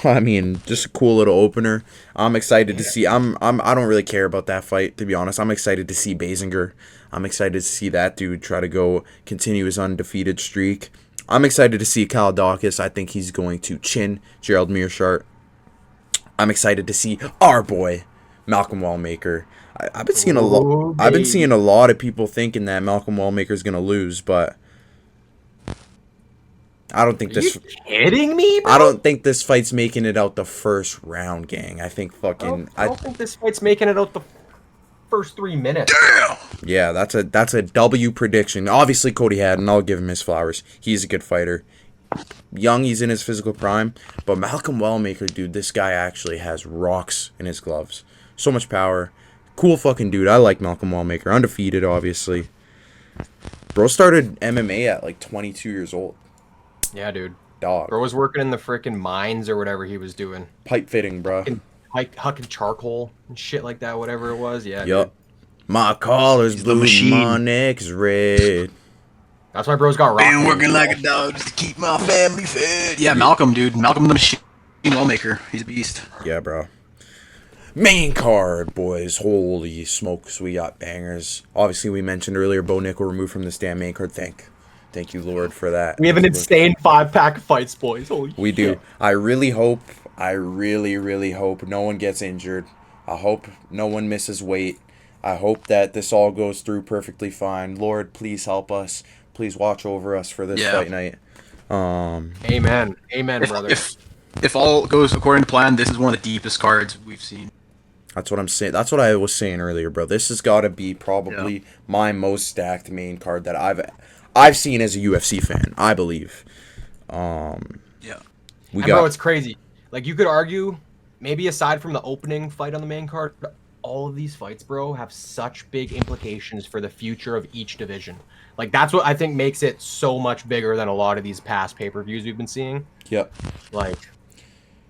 I mean, just a cool little opener. I'm excited to see. I don't really care about that fight, to be honest. I'm excited to see Basinger. I'm excited to see that dude try to go continue his undefeated streak. I'm excited to see Kaladakis. I think he's going to chin Gerald Mearshart. I'm excited to see our boy Malcolm Wellmaker. I've been seeing a lot. I've been seeing a lot of people thinking that Malcolm Wellmaker is gonna lose, but I don't think this. Are you kidding me, bro? I don't think this fight's making it out the first round, gang. I think fucking. I don't think this fight's making it out the first 3 minutes. Yeah, that's a W prediction. Obviously, Cody Haddon. I'll give him his flowers. He's a good fighter. young, he's in his physical prime. But Malcolm Wellmaker, dude, this guy actually has rocks in his gloves. So much power. Cool fucking dude. I like Malcolm Wellmaker. Undefeated, obviously. Bro started MMA at like 22 years old. Yeah, dude. Dog. Bro was working in the freaking mines or whatever he was doing. Pipe fitting, bro. Hucking charcoal and shit like that, whatever it was. Yeah, Yup. dude. My collar's He's the blue, machine. my neck's red. That's why bro's got rock. Been hands, working bro. like a dog just to keep my family fed. Yeah, Malcolm, dude. Malcolm the machine Wellmaker. He's a beast. Yeah, bro. Main card, boys. Holy smokes, we got bangers. Obviously, we mentioned earlier Bo Nickel removed from this damn main card. Thank you, Lord, for that. We have an insane 5-pack of fights, boys. Holy We do. shit. I really hope no one gets injured. I hope no one misses weight. I hope that this all goes through perfectly fine. Lord, please help us. Please watch over us for this fight night. Amen. Amen, brother. If all goes according to plan, this is one of the deepest cards we've seen. That's what I'm saying. That's what I was saying earlier, bro. This has got to be probably my most stacked main card that I've seen as a UFC fan. I believe. Yeah. Bro, it's crazy. Like, you could argue, maybe aside from the opening fight on the main card, all of these fights, bro, have such big implications for the future of each division. Like, that's what I think makes it so much bigger than a lot of these past pay-per-views we've been seeing. Yep. Like,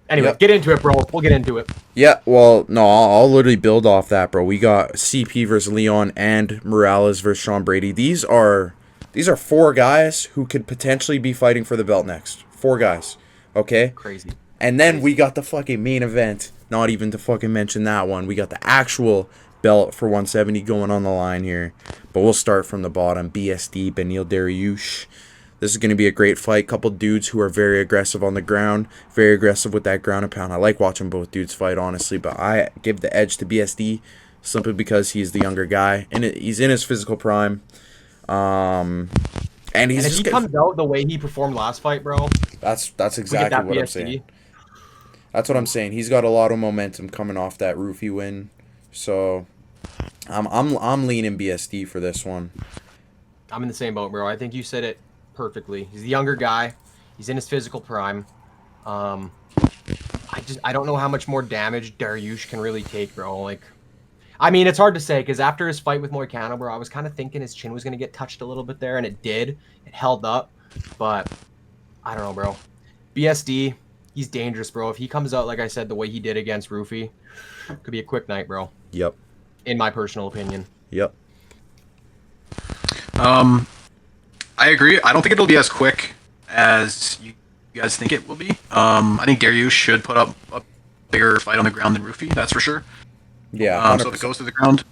anyway, get into it, bro. We'll get into it. Yeah, well, no, I'll literally build off that, bro. We got CP versus Leon and Morales versus Sean Brady. These are 4 guys who could potentially be fighting for the belt next. 4 guys. Okay? Crazy. And then we got the fucking main event. Not even to fucking mention that one. We got the actual belt for 170 going on the line here. But we'll start from the bottom. BSD, Benil Dariush. This is going to be a great fight. Couple dudes who are very aggressive on the ground. Very aggressive with that ground and pound. I like watching both dudes fight, honestly. But I give the edge to BSD simply because he's the younger guy. And he's in his physical prime. And he's if he comes out the way he performed last fight, bro. That's exactly what I'm saying. That's what I'm saying. He's got a lot of momentum coming off that roofie win. So I'm leaning BSD for this one. I'm in the same boat, bro. I think you said it perfectly. He's the younger guy. He's in his physical prime. I don't know how much more damage Dariush can really take, bro. Like, I mean, it's hard to say because after his fight with Moicano, bro, I was kind of thinking his chin was going to get touched a little bit there, and it did. It held up, but I don't know, bro. BSD, he's dangerous, bro. If he comes out, like I said, the way he did against Roofy, could be a quick night, bro. Yep. In my personal opinion. Yep. I agree. I don't think it'll be as quick as you guys think it will be. I think Dariush should put up a bigger fight on the ground than Roofy, that's for sure. Yeah. So if it goes to the ground,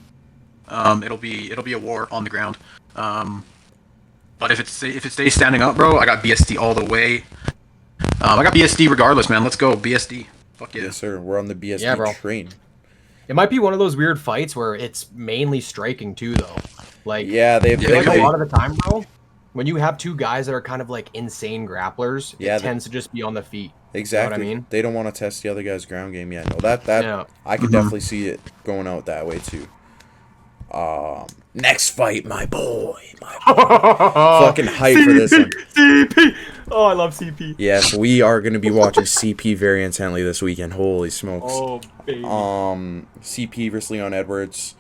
it'll be a war on the ground. But if it stays standing up, bro, I got BSD all the way. I got BSD regardless, man. Let's go BSD. Fuck yeah. Yes, sir. We're on the BSD train. It might be one of those weird fights where it's mainly striking too, though. Like, they've like a lot of the time, bro. When you have 2 guys that are kind of like insane grapplers, it tends to just be on the feet. Exactly. You know what I mean? They don't want to test the other guy's ground game. Yeah, no, that I could definitely see it going out that way too. Next fight, my boy. Fucking hype for this one. CP. Oh, I love CP. Yes, we are going to be watching CP very intently this weekend. Holy smokes. Oh, baby. CP versus Leon Edwards.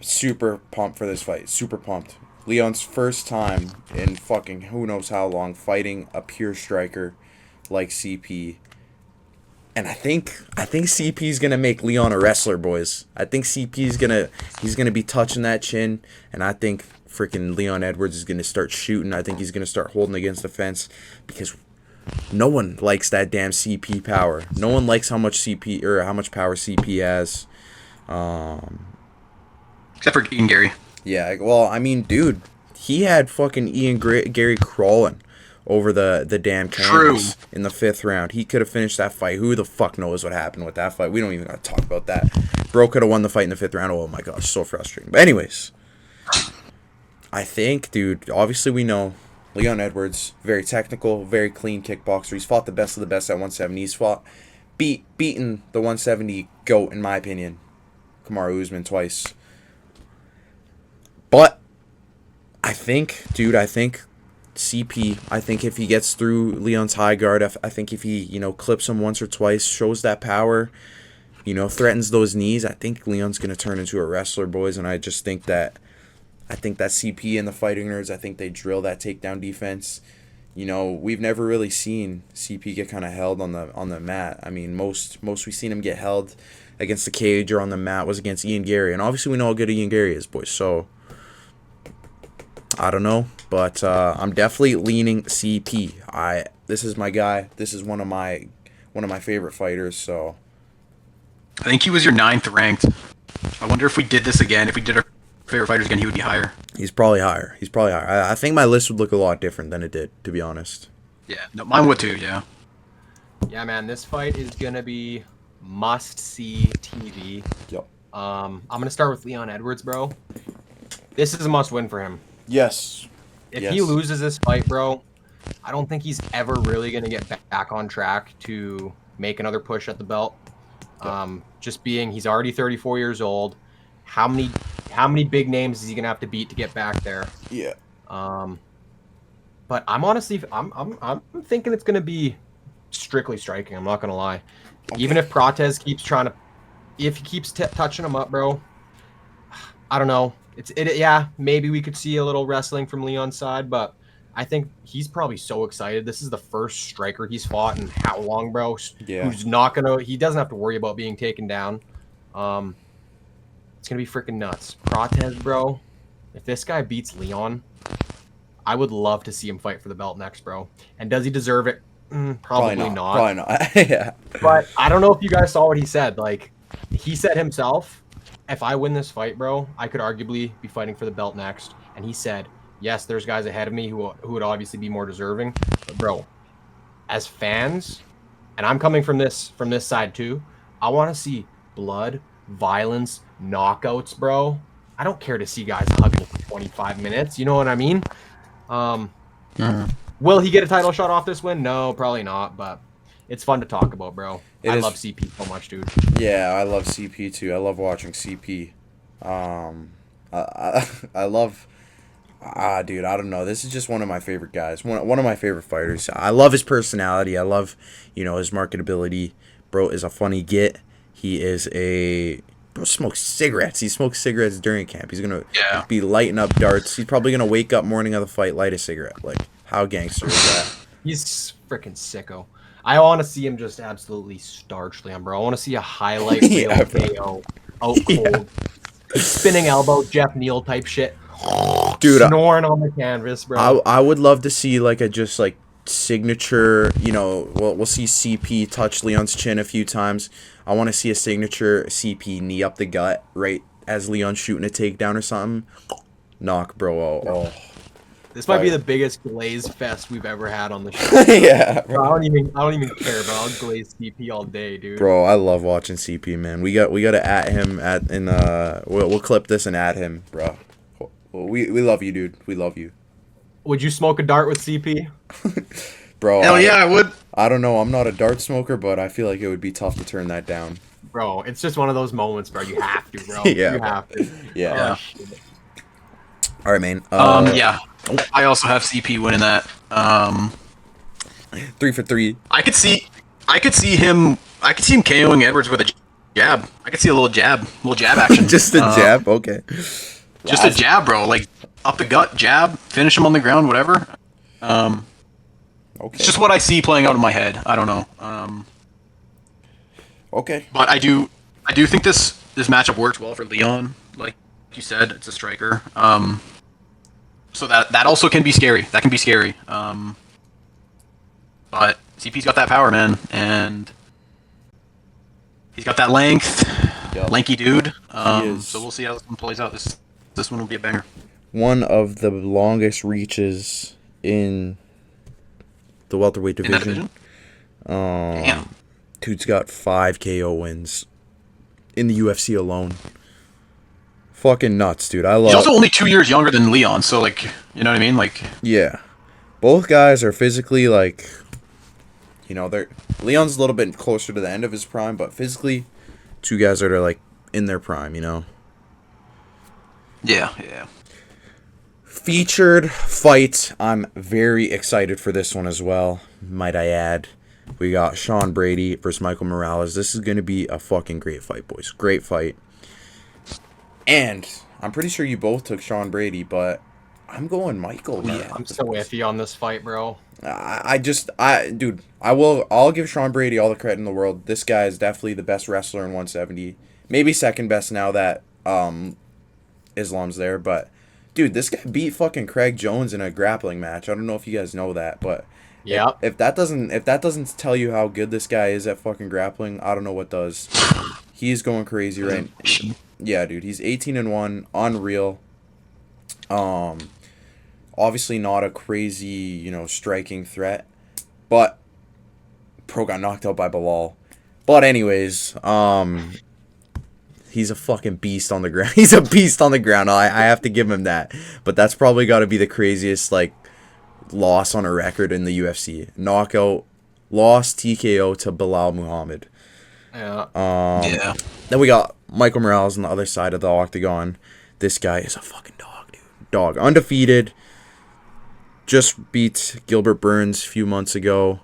Super pumped for this fight. Super pumped. Leon's first time in fucking who knows how long fighting a pure striker like CP. And I think CP's gonna make Leon a wrestler, boys. I think he's gonna be touching that chin, and I think freaking Leon Edwards is gonna start shooting. I think he's gonna start holding against the fence because no one likes that damn CP power. No one likes how much power CP has. Except for Ian Gary. Yeah, well, I mean, dude, he had fucking Gary crawling over the damn canvas in the 5th round. He could have finished that fight. Who the fuck knows what happened with that fight? We don't even gotta talk about that. Bro could have won the fight in the 5th round. Oh my gosh, so frustrating. But anyways, I think, dude, obviously we know Leon Edwards, very technical, very clean kickboxer. He's fought the best of the best at 170. He's beaten the 170 GOAT, in my opinion, Kamaru Usman, twice. But I think CP, I think if he gets through Leon's high guard, I think if he, clips him once or twice, shows that power, threatens those knees, I think Leon's going to turn into a wrestler, boys. And I think that CP and the Fighting Nerds, I think they drill that takedown defense. We've never really seen CP get kind of held on the mat. I mean, most we've seen him get held against the cage or on the mat was against Ian Gary. And obviously we know how good Ian Gary is, boys. So I don't know, but I'm definitely leaning CP. This is my guy. This is one of my favorite fighters. So I think he was your 9th ranked. I wonder if we did this again, if we did our favorite fighters again, he would be higher. He's probably higher. I think my list would look a lot different than it did, to be honest. Yeah, no, mine would too. Yeah. Yeah, man, this fight is gonna be must-see TV. Yep. I'm gonna start with Leon Edwards, bro. This is a must-win for him. Yes. If he loses this fight, bro, I don't think he's ever really gonna get back on track to make another push at the belt. Just being, he's already 34 years old. How many big names is he gonna have to beat to get back there? Yeah. But I'm honestly, I'm thinking it's gonna be strictly striking. I'm not gonna lie. Okay. Even if Prates keeps if he keeps touching him up, bro, I don't know. Yeah, maybe we could see a little wrestling from Leon's side, but I think he's probably so excited. This is the first striker he's fought in how long, bro? Yeah. He doesn't have to worry about being taken down. It's gonna be freaking nuts. Prates, bro, if this guy beats Leon, I would love to see him fight for the belt next, bro. And does he deserve it? Probably not. Probably not. Yeah. But I don't know if you guys saw what he said. Like, he said himself, if I win this fight, bro, I could arguably be fighting for the belt next. And he said, yes, there's guys ahead of me who would obviously be more deserving. But, bro, as fans, and I'm coming from this side too, I want to see blood, violence, knockouts, bro. I don't care to see guys hugging for 25 minutes. You know what I mean? Will he get a title shot off this win? No, probably not. But it's fun to talk about, bro. I love CP so much, dude. Yeah, I love CP too. I love watching CP. I love. Dude, I don't know. This is just one of my favorite guys. One of my favorite fighters. I love his personality. I love, his marketability. Bro is a funny get. He is bro smokes cigarettes. He smokes cigarettes during camp. He's gonna be lighting up darts. He's probably gonna wake up morning of the fight, light a cigarette. Like, how gangster is that? He's freaking sicko. I want to see him just absolutely starch Leon, bro. I want to see a highlight reel KO out cold, spinning elbow, Jeff Neal type shit. Dude, snoring on the canvas, bro. I would love to see like a signature. We'll see CP touch Leon's chin a few times. I want to see a signature CP knee up the gut right as Leon's shooting a takedown or something. Knock, bro. Oh. This might be the biggest glaze fest we've ever had on the show. Yeah. Bro, I don't even care, bro. I'll glaze CP all day, dude. Bro, I love watching CP, man. We got to at him we'll clip this and at him, bro. We love you, dude. We love you. Would you smoke a dart with CP? Bro. Hell yeah, I would. I don't know. I'm not a dart smoker, but I feel like it would be tough to turn that down. Bro, it's just one of those moments, bro. You have to, bro. Yeah. You have to. Yeah. Oh, all right, man. Yeah. I also have CP winning that. 3 for 3. I could see him KOing Edwards with a jab. I could see a little jab action. Just a jab? Okay. Just a jab, bro. Like, up the gut, jab, finish him on the ground, whatever. Okay. It's just what I see playing out in my head. I don't know. Okay. But I do think this matchup works well for Leon. Like you said, it's a striker. So that also can be scary. That can be scary. But CP's got that power, man, and he's got that length. Yep. Lanky dude. He is. So we'll see how this one plays out. This one will be a banger. One of the longest reaches in the welterweight division. Damn. Dude's got 5 KO wins in the UFC alone. Fucking nuts, dude. He's also only 2 years younger than Leon, so, like, you know what I mean? Like, yeah. Both guys are physically, like, Leon's a little bit closer to the end of his prime, but physically, 2 guys that are, like, in their prime, Yeah. featured fight. I'm very excited for this one as well, might I add. We got Sean Brady versus Michael Morales. This is going to be a fucking great fight, boys. Great fight. And I'm pretty sure you both took Sean Brady, but I'm going Michael. Yeah, I'm so iffy on this fight, bro. Dude, I'll give Sean Brady all the credit in the world. This guy is definitely the best wrestler in 170. Maybe second best now that Islam's there, but dude, this guy beat fucking Craig Jones in a grappling match. I don't know if you guys know that, but yeah, if that doesn't tell you how good this guy is at fucking grappling, I don't know what does. He's going crazy right. Yeah, dude, he's 18-1, unreal. Obviously not a crazy, striking threat, but Pro got knocked out by Bilal. But anyways, he's a fucking beast on the ground. He's a beast on the ground. I have to give him that. But that's probably got to be the craziest loss on a record in the UFC. Knockout, loss TKO to Bilal Muhammad. Yeah. Yeah. Then we got Michael Morales on the other side of the octagon. This guy is a fucking dog, dude. Dog. Undefeated. Just beat Gilbert Burns a few months ago.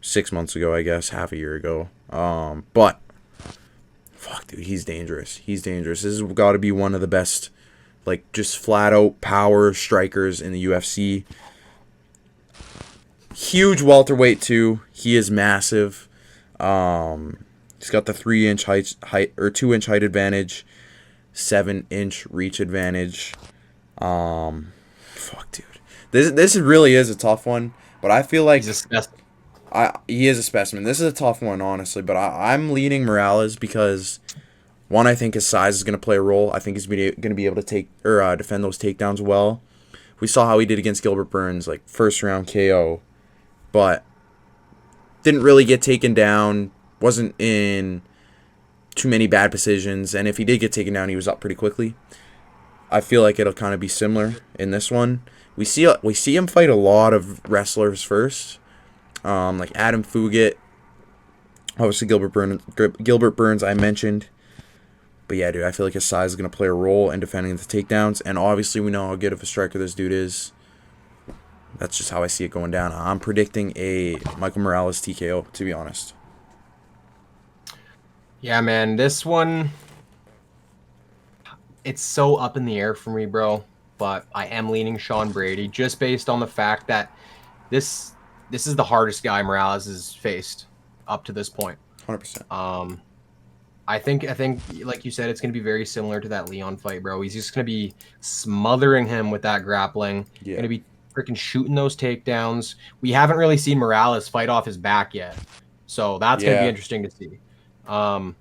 6 months ago, I guess. Half a year ago. But fuck, dude, he's dangerous. He's dangerous. This has got to be one of the best, just flat out power strikers in the UFC. Huge welterweight too. He is massive. He's got the 3-inch height or 2-inch height advantage, 7-inch reach advantage. Fuck, dude. This really is a tough one, but I feel like he is a specimen. This is a tough one, honestly, but I'm leaning Morales because, one, I think his size is going to play a role. I think he's going to be able to take or defend those takedowns well. We saw how he did against Gilbert Burns, first round KO, but didn't really get taken down. Wasn't in too many bad positions, and if he did get taken down, he was up pretty quickly. I feel like it'll kind of be similar in this one. We see him fight a lot of wrestlers first. Like Adam Fugit, obviously Gilbert Burns I mentioned. But yeah, dude, I feel like his size is going to play a role in defending the takedowns. And obviously we know how good of a striker this dude is. That's just how I see it going down. I'm predicting a Michael Morales TKO, to be honest. Yeah, man, this one, it's so up in the air for me, bro. But I am leaning Sean Brady just based on the fact that this is the hardest guy Morales has faced up to this point. 100%. I think like you said, it's going to be very similar to that Leon fight, bro. He's just going to be smothering him with that grappling. Yeah. Going to be freaking shooting those takedowns. We haven't really seen Morales fight off his back yet, so that's going to be interesting to see. I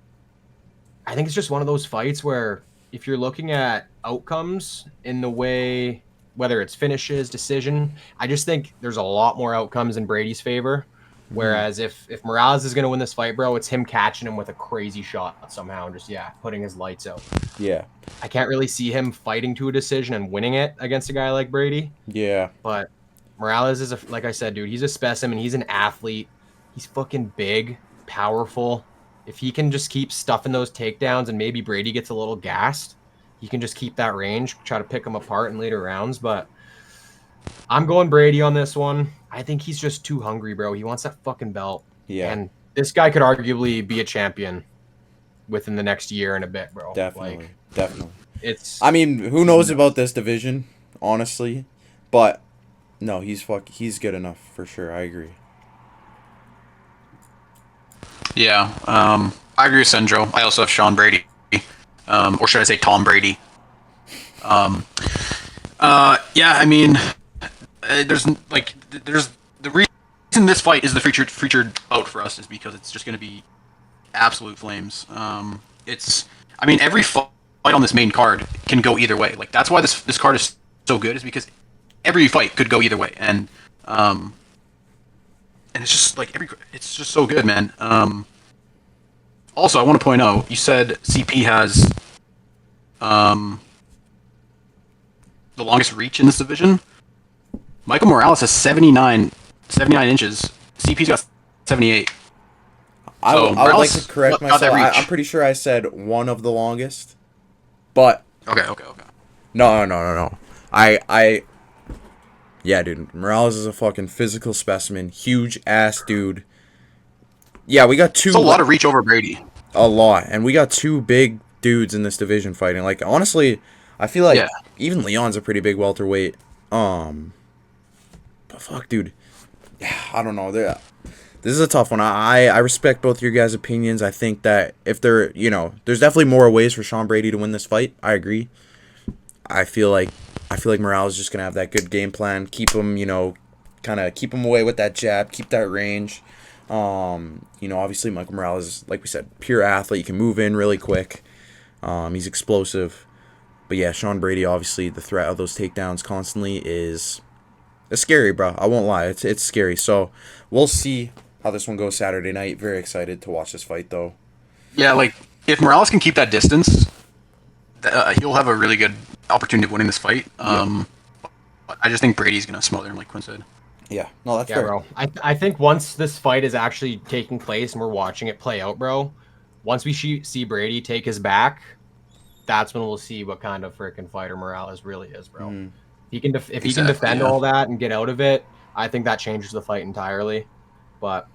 think it's just one of those fights where if you're looking at outcomes in the way, whether it's finishes, decision, I just think there's a lot more outcomes in Brady's favor. Whereas if Morales is going to win this fight, bro, it's him catching him with a crazy shot somehow and just, putting his lights out. Yeah. I can't really see him fighting to a decision and winning it against a guy like Brady. Yeah. But Morales is, like I said, dude, he's a specimen. He's an athlete. He's fucking big, powerful. If he can just keep stuffing those takedowns and maybe Brady gets a little gassed, he can just keep that range, try to pick him apart in later rounds. But I'm going Brady on this one. I think he's just too hungry, bro. He wants that fucking belt. Yeah. And this guy could arguably be a champion within the next year and a bit, bro. Definitely. I mean, who knows about this division, honestly? But no, he's good enough for sure. I agree. Yeah, I agree with Sandro. I also have Sean Brady, or should I say Tom Brady? Yeah, I mean, there's the reason this fight is the featured bout for us is because it's just going to be absolute flames. Every fight on this main card can go either way. That's why this card is so good, is because every fight could go either way, and it's just it's just so good, man. Also, I want to point out, you said CP has the longest reach in this division. Michael Morales has 79 inches. CP's got 78. I would like to correct myself. I'm pretty sure I said one of the longest, but okay. No. Yeah, dude. Morales is a fucking physical specimen. Huge ass dude. Yeah, we got two. It's a lot of reach over Brady. A lot. And we got two big dudes in this division fighting. Like, honestly, I feel like Yeah. even Leon's a pretty big welterweight. But fuck, dude. I don't know. This is a tough one. I respect both your guys' opinions. I think that if there, there's definitely more ways for Sean Brady to win this fight. I agree. I feel like Morales is just gonna have that good game plan. Keep him, kind of keep him away with that jab. Keep that range. Obviously Michael Morales is, like we said, pure athlete. He can move in really quick. He's explosive. But yeah, Sean Brady, obviously the threat of those takedowns constantly is scary, bro. I won't lie. It's scary. So we'll see how this one goes Saturday night. Very excited to watch this fight, though. Yeah, like if Morales can keep that distance, he'll have a really good opportunity of winning this fight. I just think Brady's gonna smother him, like Quinn said. Yeah, no, that's Yeah, fair. bro. I think once this fight is actually taking place and we're watching it play out, bro, once we see Brady take his back, that's when we'll see what kind of freaking fighter Morales really is, bro. Mm. He can if he can Exactly, defend yeah. all that and get out of it, I think that changes the fight entirely. But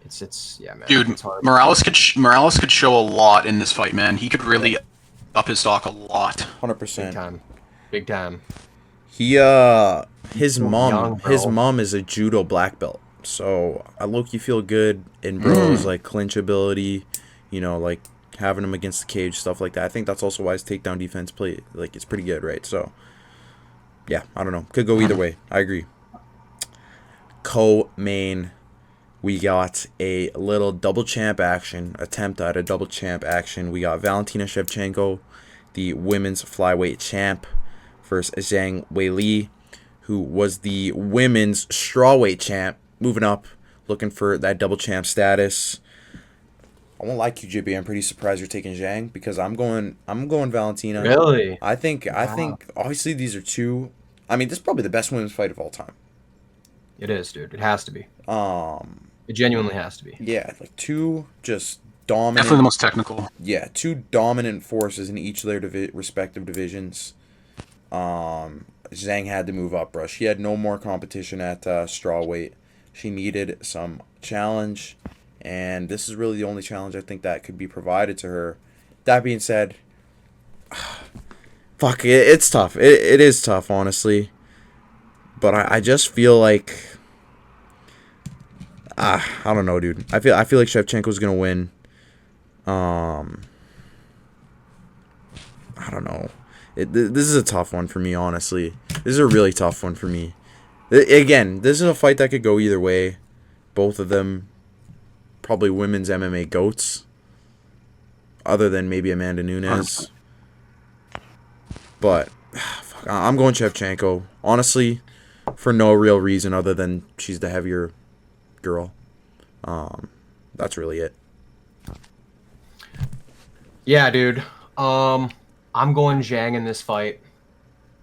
it's yeah, man. Dude, It's hard. Morales could show a lot in this fight, man. He could really up his stock a lot. 100%. Big time. He his So mom young, bro. his mom is a judo black belt. So I low-key feel good in bros like clinch ability, like having him against the cage, stuff like that. I think that's also why his takedown defense play it's pretty good, right? So yeah, I don't know. Could go either way. I agree. Co-main, we got a little double champ action, attempt at a double champ action. We got Valentina Shevchenko, the women's flyweight champ, versus Zhang Weili, who was the women's strawweight champ, moving up, looking for that double champ status. I won't lie, QJB. I'm pretty surprised you're taking Zhang because I'm going Valentina. Really? I think obviously these are two. I mean, this is probably the best women's fight of all time. It is, dude. It has to be. It genuinely has to be. Yeah, like two just dominant. Definitely the most technical. Yeah, two dominant forces in each of their respective divisions. Zhang had to move up, bro. She had no more competition at strawweight. She needed some challenge, and this is really the only challenge I think that could be provided to her. That being said, fuck it, it's tough. It is tough, honestly. But I just feel like I don't know, dude. I feel like Shevchenko's gonna win. I don't know. This is a tough one for me, honestly. This is a really tough one for me. Again, this is a fight that could go either way. Both of them probably women's MMA goats, other than maybe Amanda Nunes. But fuck, I'm going Shevchenko, honestly, for no real reason other than she's the heavier girl. That's really it. Yeah, dude. I'm going Zhang in this fight.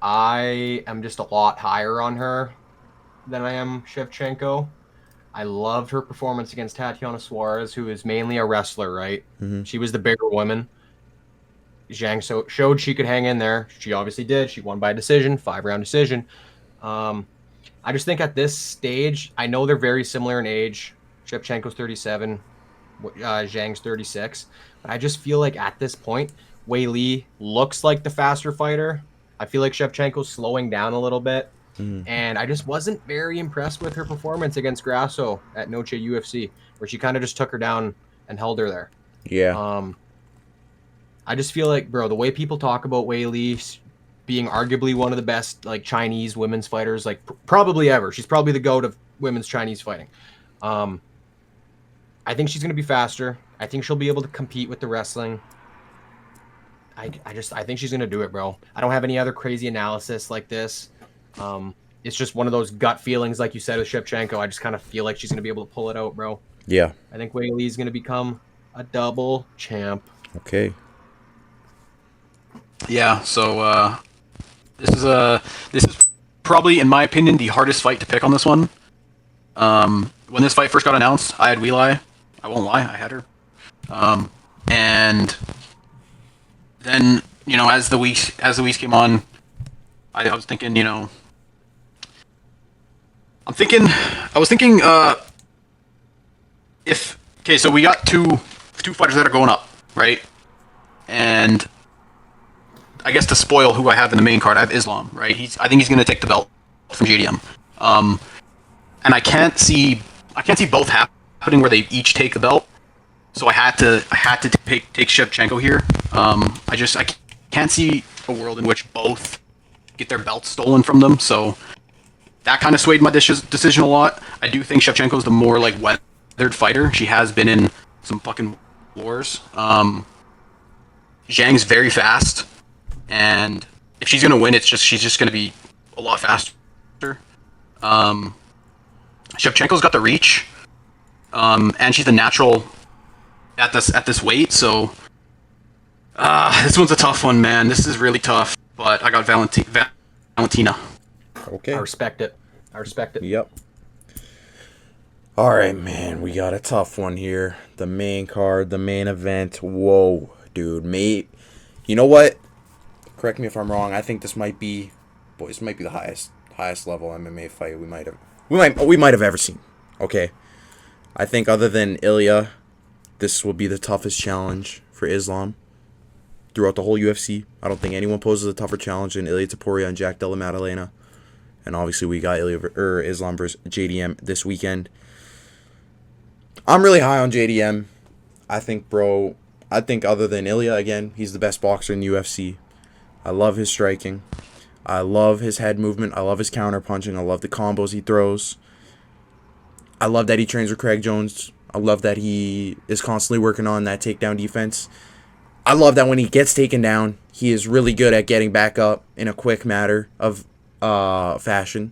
I am just a lot higher on her than I am Shevchenko. I loved her performance against Tatiana Suarez, who is mainly a wrestler, right? Mm-hmm. She was the bigger woman. Zhang showed she could hang in there. She obviously did. She won by decision, 5-round decision. I just think at this stage, I know they're very similar in age. Shevchenko's 37, Zhang's 36. But I just feel like at this point, Weili looks like the faster fighter. I feel like Shevchenko's slowing down a little bit. Mm-hmm. And I just wasn't very impressed with her performance against Grasso at Noche UFC, where she kind of just took her down and held her there. Yeah. I just feel like, bro, the way people talk about Weili being arguably one of the best like Chinese women's fighters, like probably ever. She's probably the GOAT of women's Chinese fighting. I think she's gonna be faster. I think she'll be able to compete with the wrestling. I think she's gonna do it, bro. I don't have any other crazy analysis like this. It's just one of those gut feelings, like you said with Shevchenko. I just kind of feel like she's gonna be able to pull it out, bro. Yeah. I think Weili's gonna become a double champ. Okay. Yeah, so this is probably, in my opinion, the hardest fight to pick on this one. When this fight first got announced, I had Weili. I won't lie, I had her. And then, as the weeks came on, I was thinking, I was thinking, if okay, so we got two fighters that are going up, right? And I guess to spoil who I have in the main card, I have Islam, right? I think he's going to take the belt from JDM, and I can't see both happening where they each take the belt. So I had to take Shevchenko here. I can't see a world in which both get their belts stolen from them. So that kind of swayed my decision a lot. I do think Shevchenko's the more like weathered fighter. She has been in some fucking wars. Zhang's very fast, and if she's gonna win, she's just gonna be a lot faster. Shevchenko's got the reach, and she's a natural at this weight. So this one's a tough one, man. This is really tough. But I got Valentina. Okay. I respect it. Yep. All right, man. We got a tough one here. The main card, the main event. Whoa, dude. Mate, you know what? Correct me if I'm wrong. I think this might be the highest level MMA fight we might have ever seen. Okay. I think other than Ilya, this will be the toughest challenge for Islam throughout the whole UFC. I don't think anyone poses a tougher challenge than Ilya Topuria and Jack Della Maddalena. And obviously we got Islam versus JDM this weekend. I'm really high on JDM. I think other than Ilya, again, he's the best boxer in the UFC. I love his striking. I love his head movement. I love his counter punching. I love the combos he throws. I love that he trains with Craig Jones. I love that he is constantly working on that takedown defense. I love that when he gets taken down, he is really good at getting back up in a quick matter of fashion.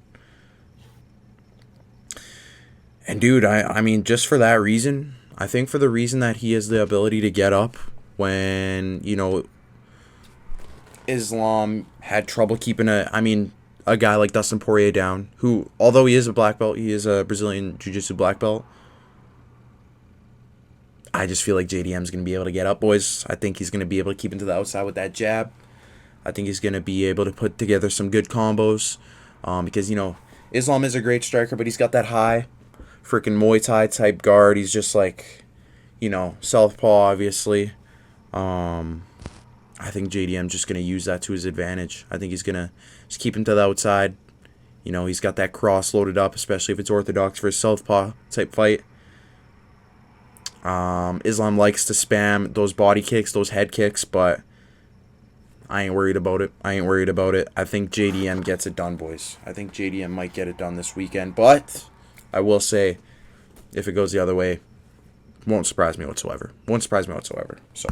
And dude, I mean, just for that reason, I think for the reason that he has the ability to get up when, Islam had trouble keeping a guy like Dustin Poirier down, who, although he is a black belt, he is a Brazilian Jiu-Jitsu black belt. I just feel like JDM's going to be able to get up, boys. I think he's going to be able to keep him to the outside with that jab. I think he's going to be able to put together some good combos. Because, Islam is a great striker, but he's got that high freaking Muay Thai type guard. He's just like, southpaw, obviously. I think JDM's just going to use that to his advantage. I think he's going to just keep him to the outside. He's got that cross loaded up, especially if it's orthodox for a southpaw type fight. Islam likes to spam those body kicks, those head kicks, but I ain't worried about it. I think JDM gets it done, boys. I think JDM might get it done this weekend, but I will say, if it goes the other way, won't surprise me whatsoever. So.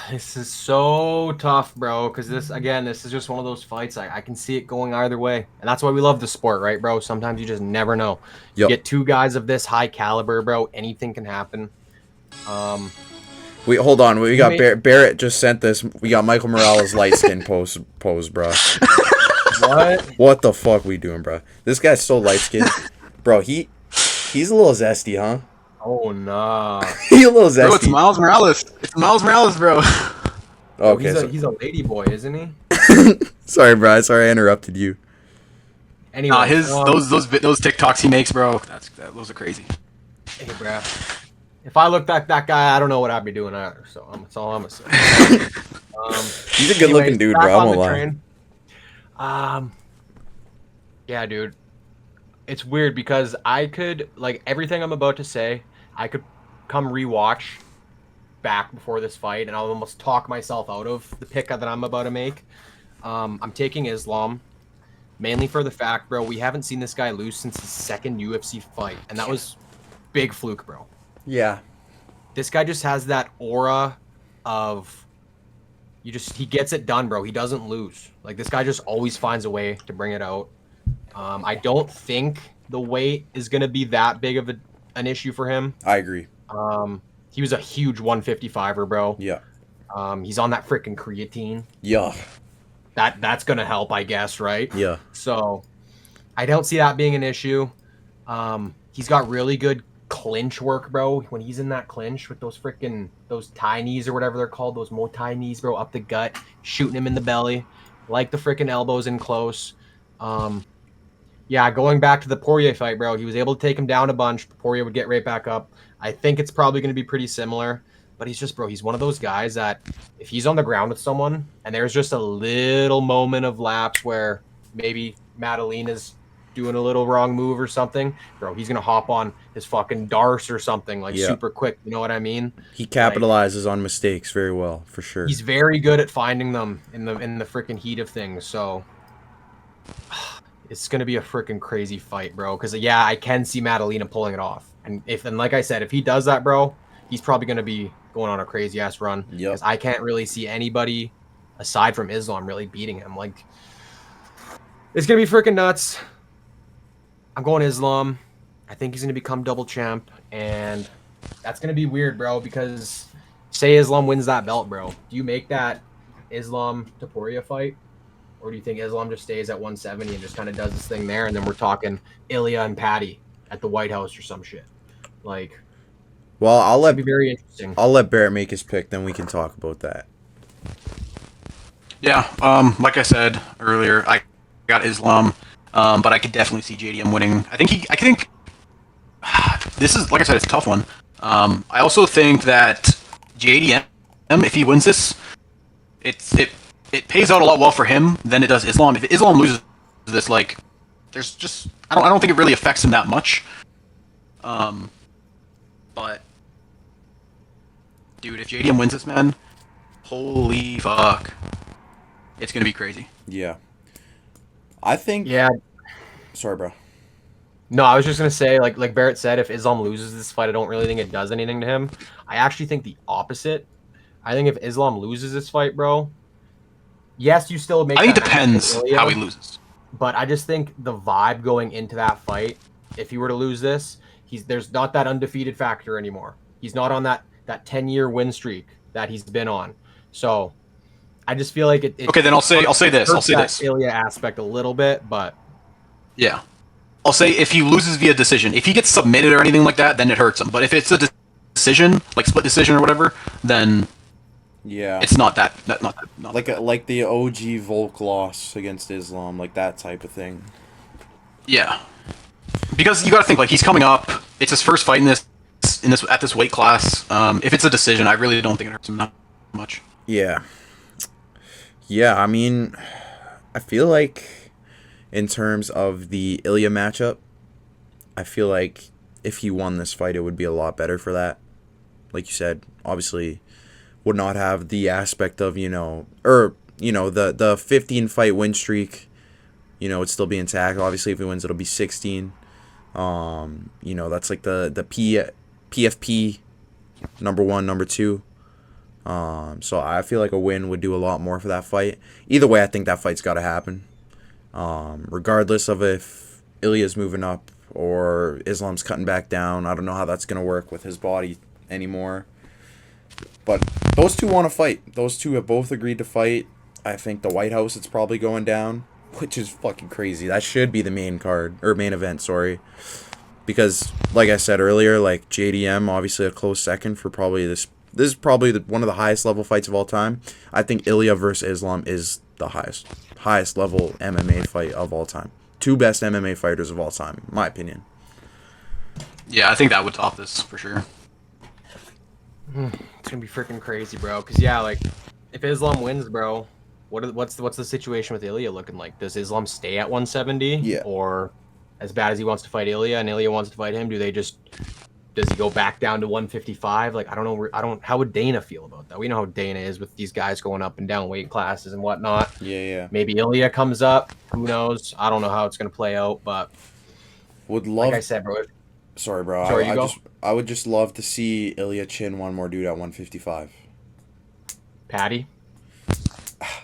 This is so tough, bro, because this is just one of those fights I can see it going either way. And that's why we love the sport, right, bro? Sometimes you just never know. Yep. You get two guys of this high caliber, bro, anything can happen. Wait, hold on. We got Barrett just sent this. We got Michael Morales light skin pose, bro. What? What the fuck we doing, bro? This guy's so light skinned. Bro, he's a little zesty, huh? Oh, nah. He's a little zesty. Bro, it's Miles Morales. It's Miles Morales, bro. Okay, he's a lady boy, isn't he? Sorry, bro. Sorry I interrupted you. Anyway, those TikToks he makes, bro. Those are crazy. Hey, bro. If I looked like that guy, I don't know what I'd be doing either. So that's all I'm gonna say. He's a good-looking dude, bro. I'm gonna lie. Yeah, dude. It's weird because I could, like, everything I'm about to say, I could come rewatch back before this fight, and I'll almost talk myself out of the pick that I'm about to make. I'm taking Islam, mainly for the fact, bro, we haven't seen this guy lose since his second UFC fight, and that was big fluke, bro. Yeah. This guy just has that aura of he gets it done, bro. He doesn't lose. Like, this guy just always finds a way to bring it out. I don't think the weight is going to be that big of an issue for him. I agree. He was a huge 155er, bro. Yeah. He's on that freaking creatine. Yeah. That's going to help, I guess, right? Yeah. So I don't see that being an issue. He's got really good clinch work, bro. When he's in that clinch with those Thai knees or whatever they're called, those Muay Thai knees, bro, up the gut, shooting him in the belly, like the freaking elbows in close. Yeah, going back to the Poirier fight, bro, he was able to take him down a bunch. Poirier would get right back up. I think it's probably going to be pretty similar, but he's just, bro, he's one of those guys that if he's on the ground with someone and there's just a little moment of lapse where maybe Madalena's doing a little wrong move or something, bro, he's going to hop on his fucking Darce or something like Yeah. super quick. You know what I mean? He capitalizes on mistakes very well, for sure. He's very good at finding them in the freaking heat of things. So it's gonna be a freaking crazy fight, bro. Because yeah, I can see Madalena pulling it off, and like I said, if he does that, bro, he's probably gonna be going on a crazy ass run. Yep. Because I can't really see anybody aside from Islam really beating him. Like, it's gonna be freaking nuts. I'm going Islam. I think he's gonna become double champ, and that's gonna be weird, bro. Because say Islam wins that belt, bro, do you make that Islam Taporia fight? Or do you think Islam just stays at 170 and just kind of does this thing there, and then we're talking Ilya and Patty at the White House or some shit? Like, well, it'd be very interesting. I'll let Barrett make his pick, then we can talk about that. Yeah, like I said earlier, I got Islam, but I could definitely see JDM winning. I think this is, like I said, it's a tough one. I also think that JDM, if he wins this, it pays out a lot well for him than it does Islam. If Islam loses this, like, there's just I don't think it really affects him that much. But dude, if JDM wins this, man, holy fuck, it's gonna be crazy. Yeah. I think. Yeah. Sorry, bro. No, I was just gonna say, like Barrett said, if Islam loses this fight, I don't really think it does anything to him. I actually think the opposite. I think if Islam loses this fight, bro, yes, you still make. I think it that depends Ilya, how he loses. But I just think the vibe going into that fight, if he were to lose this, there's not that undefeated factor anymore. He's not on that 10-year win streak that he's been on. So I just feel like it okay, then I'll say this. Ilya aspect a little bit, but yeah, I'll say if he loses via decision, if he gets submitted or anything like that, then it hurts him. But if it's a decision, like split decision or whatever, then yeah, it's not that. Like the OG Volk loss against Islam, like that type of thing. Yeah, because you got to think, like, he's coming up. It's his first fight in this at this weight class. If it's a decision, I really don't think it hurts him that much. Yeah. Yeah, I mean, I feel like in terms of the Ilya matchup, I feel like if he won this fight, it would be a lot better for that. Like you said, obviously would not have the aspect of, the 15 fight win streak, would still be intact. Obviously, if he wins, it'll be 16. That's like the PFP number 1, number 2. So I feel like a win would do a lot more for that fight. Either way, I think that fight's got to happen. Regardless of if Ilya's moving up or Islam's cutting back down. I don't know how that's going to work with his body anymore. But those two want to fight. Those two have both agreed to fight. I think the White House, it's probably going down, which is fucking crazy. That should be the main event, sorry. Because, like I said earlier, like JDM, obviously a close second for probably this. This is probably one of the highest level fights of all time. I think Ilya versus Islam is the highest level MMA fight of all time. Two best MMA fighters of all time, in my opinion. Yeah, I think that would top this for sure. It's gonna be freaking crazy, bro. Cause yeah, like if Islam wins, bro, what's the situation with Ilya looking like? Does Islam stay at 170? Yeah. Or as bad as he wants to fight Ilya and Ilya wants to fight him, does he go back down to 155? Like, I don't know. How would Dana feel about that? We know how Dana is with these guys going up and down weight classes and whatnot. Yeah. Maybe Ilya comes up. Who knows? I don't know how it's gonna play out, but would love. Like I said, bro. Sorry, bro. Sorry, I would just love to see Ilya chin one more dude at 155. Patty.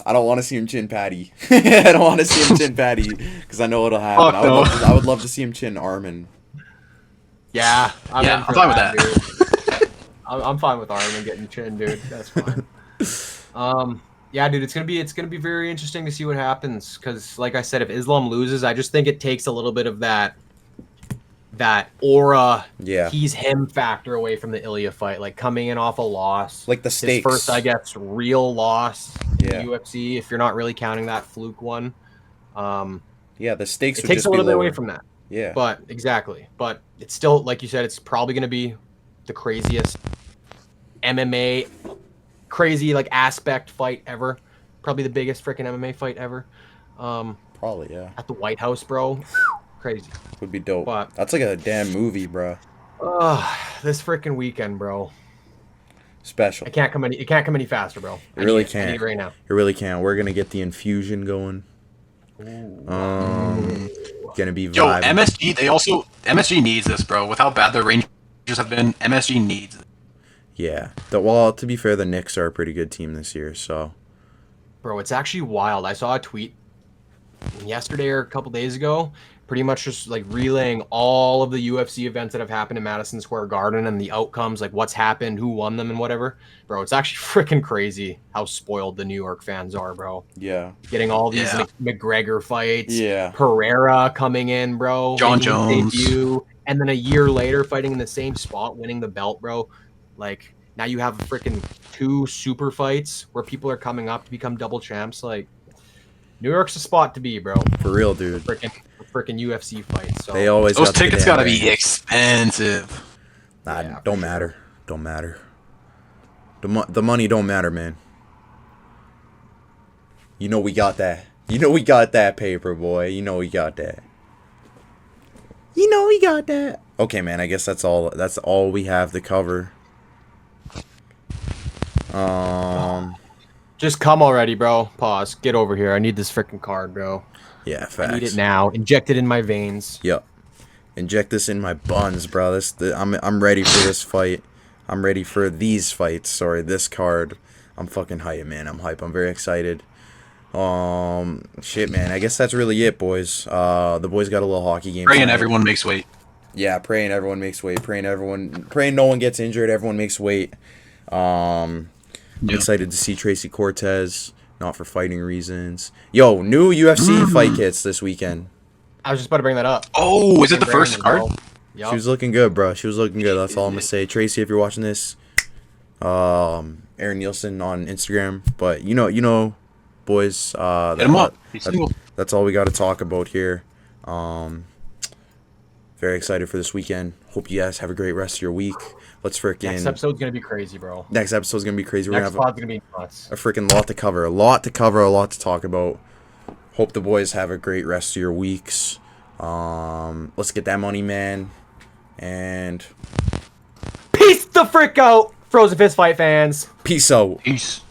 I don't want to see him chin Patty. I don't want to see him chin Patty because I know it'll happen. I would love to see him chin Armin. Yeah, I'm fine with that. Dude. I'm fine with Armin getting chin, dude. That's fine. Yeah, dude, it's gonna be very interesting to see what happens. Because, like I said, if Islam loses, I just think it takes a little bit of that that aura, Yeah. he's him factor away from the Ilya fight, like coming in off a loss, Like the his stakes. first, I guess, real loss in Yeah. the UFC, if you're not really counting that fluke one. Yeah, the stakes It would takes just a be little bit lower. away from that, Yeah. but exactly. But it's still, like you said, it's probably going to be the craziest MMA, crazy like aspect fight ever. Probably the biggest freaking MMA fight ever. Probably, yeah. At the White House, bro. Crazy. Would be dope. But That's like a damn movie, bro. this freaking weekend, bro. Special. It can't come any faster, bro. It really I need can't. it right now. It really can't. We're gonna get the infusion going. Gonna be Yo, vibing. MSG needs this, bro. With how bad the Rangers have been, MSG needs it. Yeah. Well, to be fair, the Knicks are a pretty good team this year, so. Bro, it's actually wild. I saw a tweet yesterday or a couple days ago, pretty much just like relaying all of the UFC events that have happened in Madison Square Garden and the outcomes, like what's happened, who won them, and whatever. Bro, it's actually freaking crazy how spoiled the New York fans are, bro. Yeah. Getting all these Yeah. McGregor fights, Yeah. Pereira coming in, bro, John making his Jones. debut, and then a year later fighting in the same spot, winning the belt, bro. Like now you have freaking 2 super fights where people are coming up to become double champs. Like New York's a spot to be, bro. For real, dude. Freaking UFC fights. So They always Those got the tickets damn gotta be bangers. expensive. Nah, Yeah, don't for matter. Don't matter. The money don't matter, man. You know we got that. You know we got that paper, boy. You know we got that. You know we got that. Okay, man. I guess that's all. That's all we have to cover. just come already, bro. Pause. Get over here. I need this freaking card, bro. Yeah, I need it facts. now. Inject it in my veins. Yep. Inject this in my buns, bro. I'm ready for this fight. I'm ready for these fights. Sorry, this card. I'm fucking hype, man. I'm hype. I'm very excited. Shit, man. I guess that's really it, boys. The boys got a little hockey game. Praying tonight. everyone makes weight. Yeah, praying everyone makes weight. Praying no one gets injured. Everyone makes weight. I'm excited to see Tracy Cortez. Not for fighting reasons. Yo, new UFC fight kits this weekend. I was just about to bring that up. Oh, is it the Brandon, first card? bro. Yup. She was looking good, bro. She was looking good. That's all I'm gonna say. Tracy, if you're watching this, Aaron Nielsen on Instagram. But you know, boys. Hit him up. He's single. That's all we got to talk about here. Very excited for this weekend. Hope you guys have a great rest of your week. Let's freaking Next episode's gonna be crazy, bro. next episode's gonna be crazy. We're Next gonna have pod's gonna be nuts. a freaking lot to cover. A lot to talk about. Hope the boys have a great rest of your weeks. Let's get that money, man. And Peace the frick out, Frozen Fist Fight fans. peace out. Peace.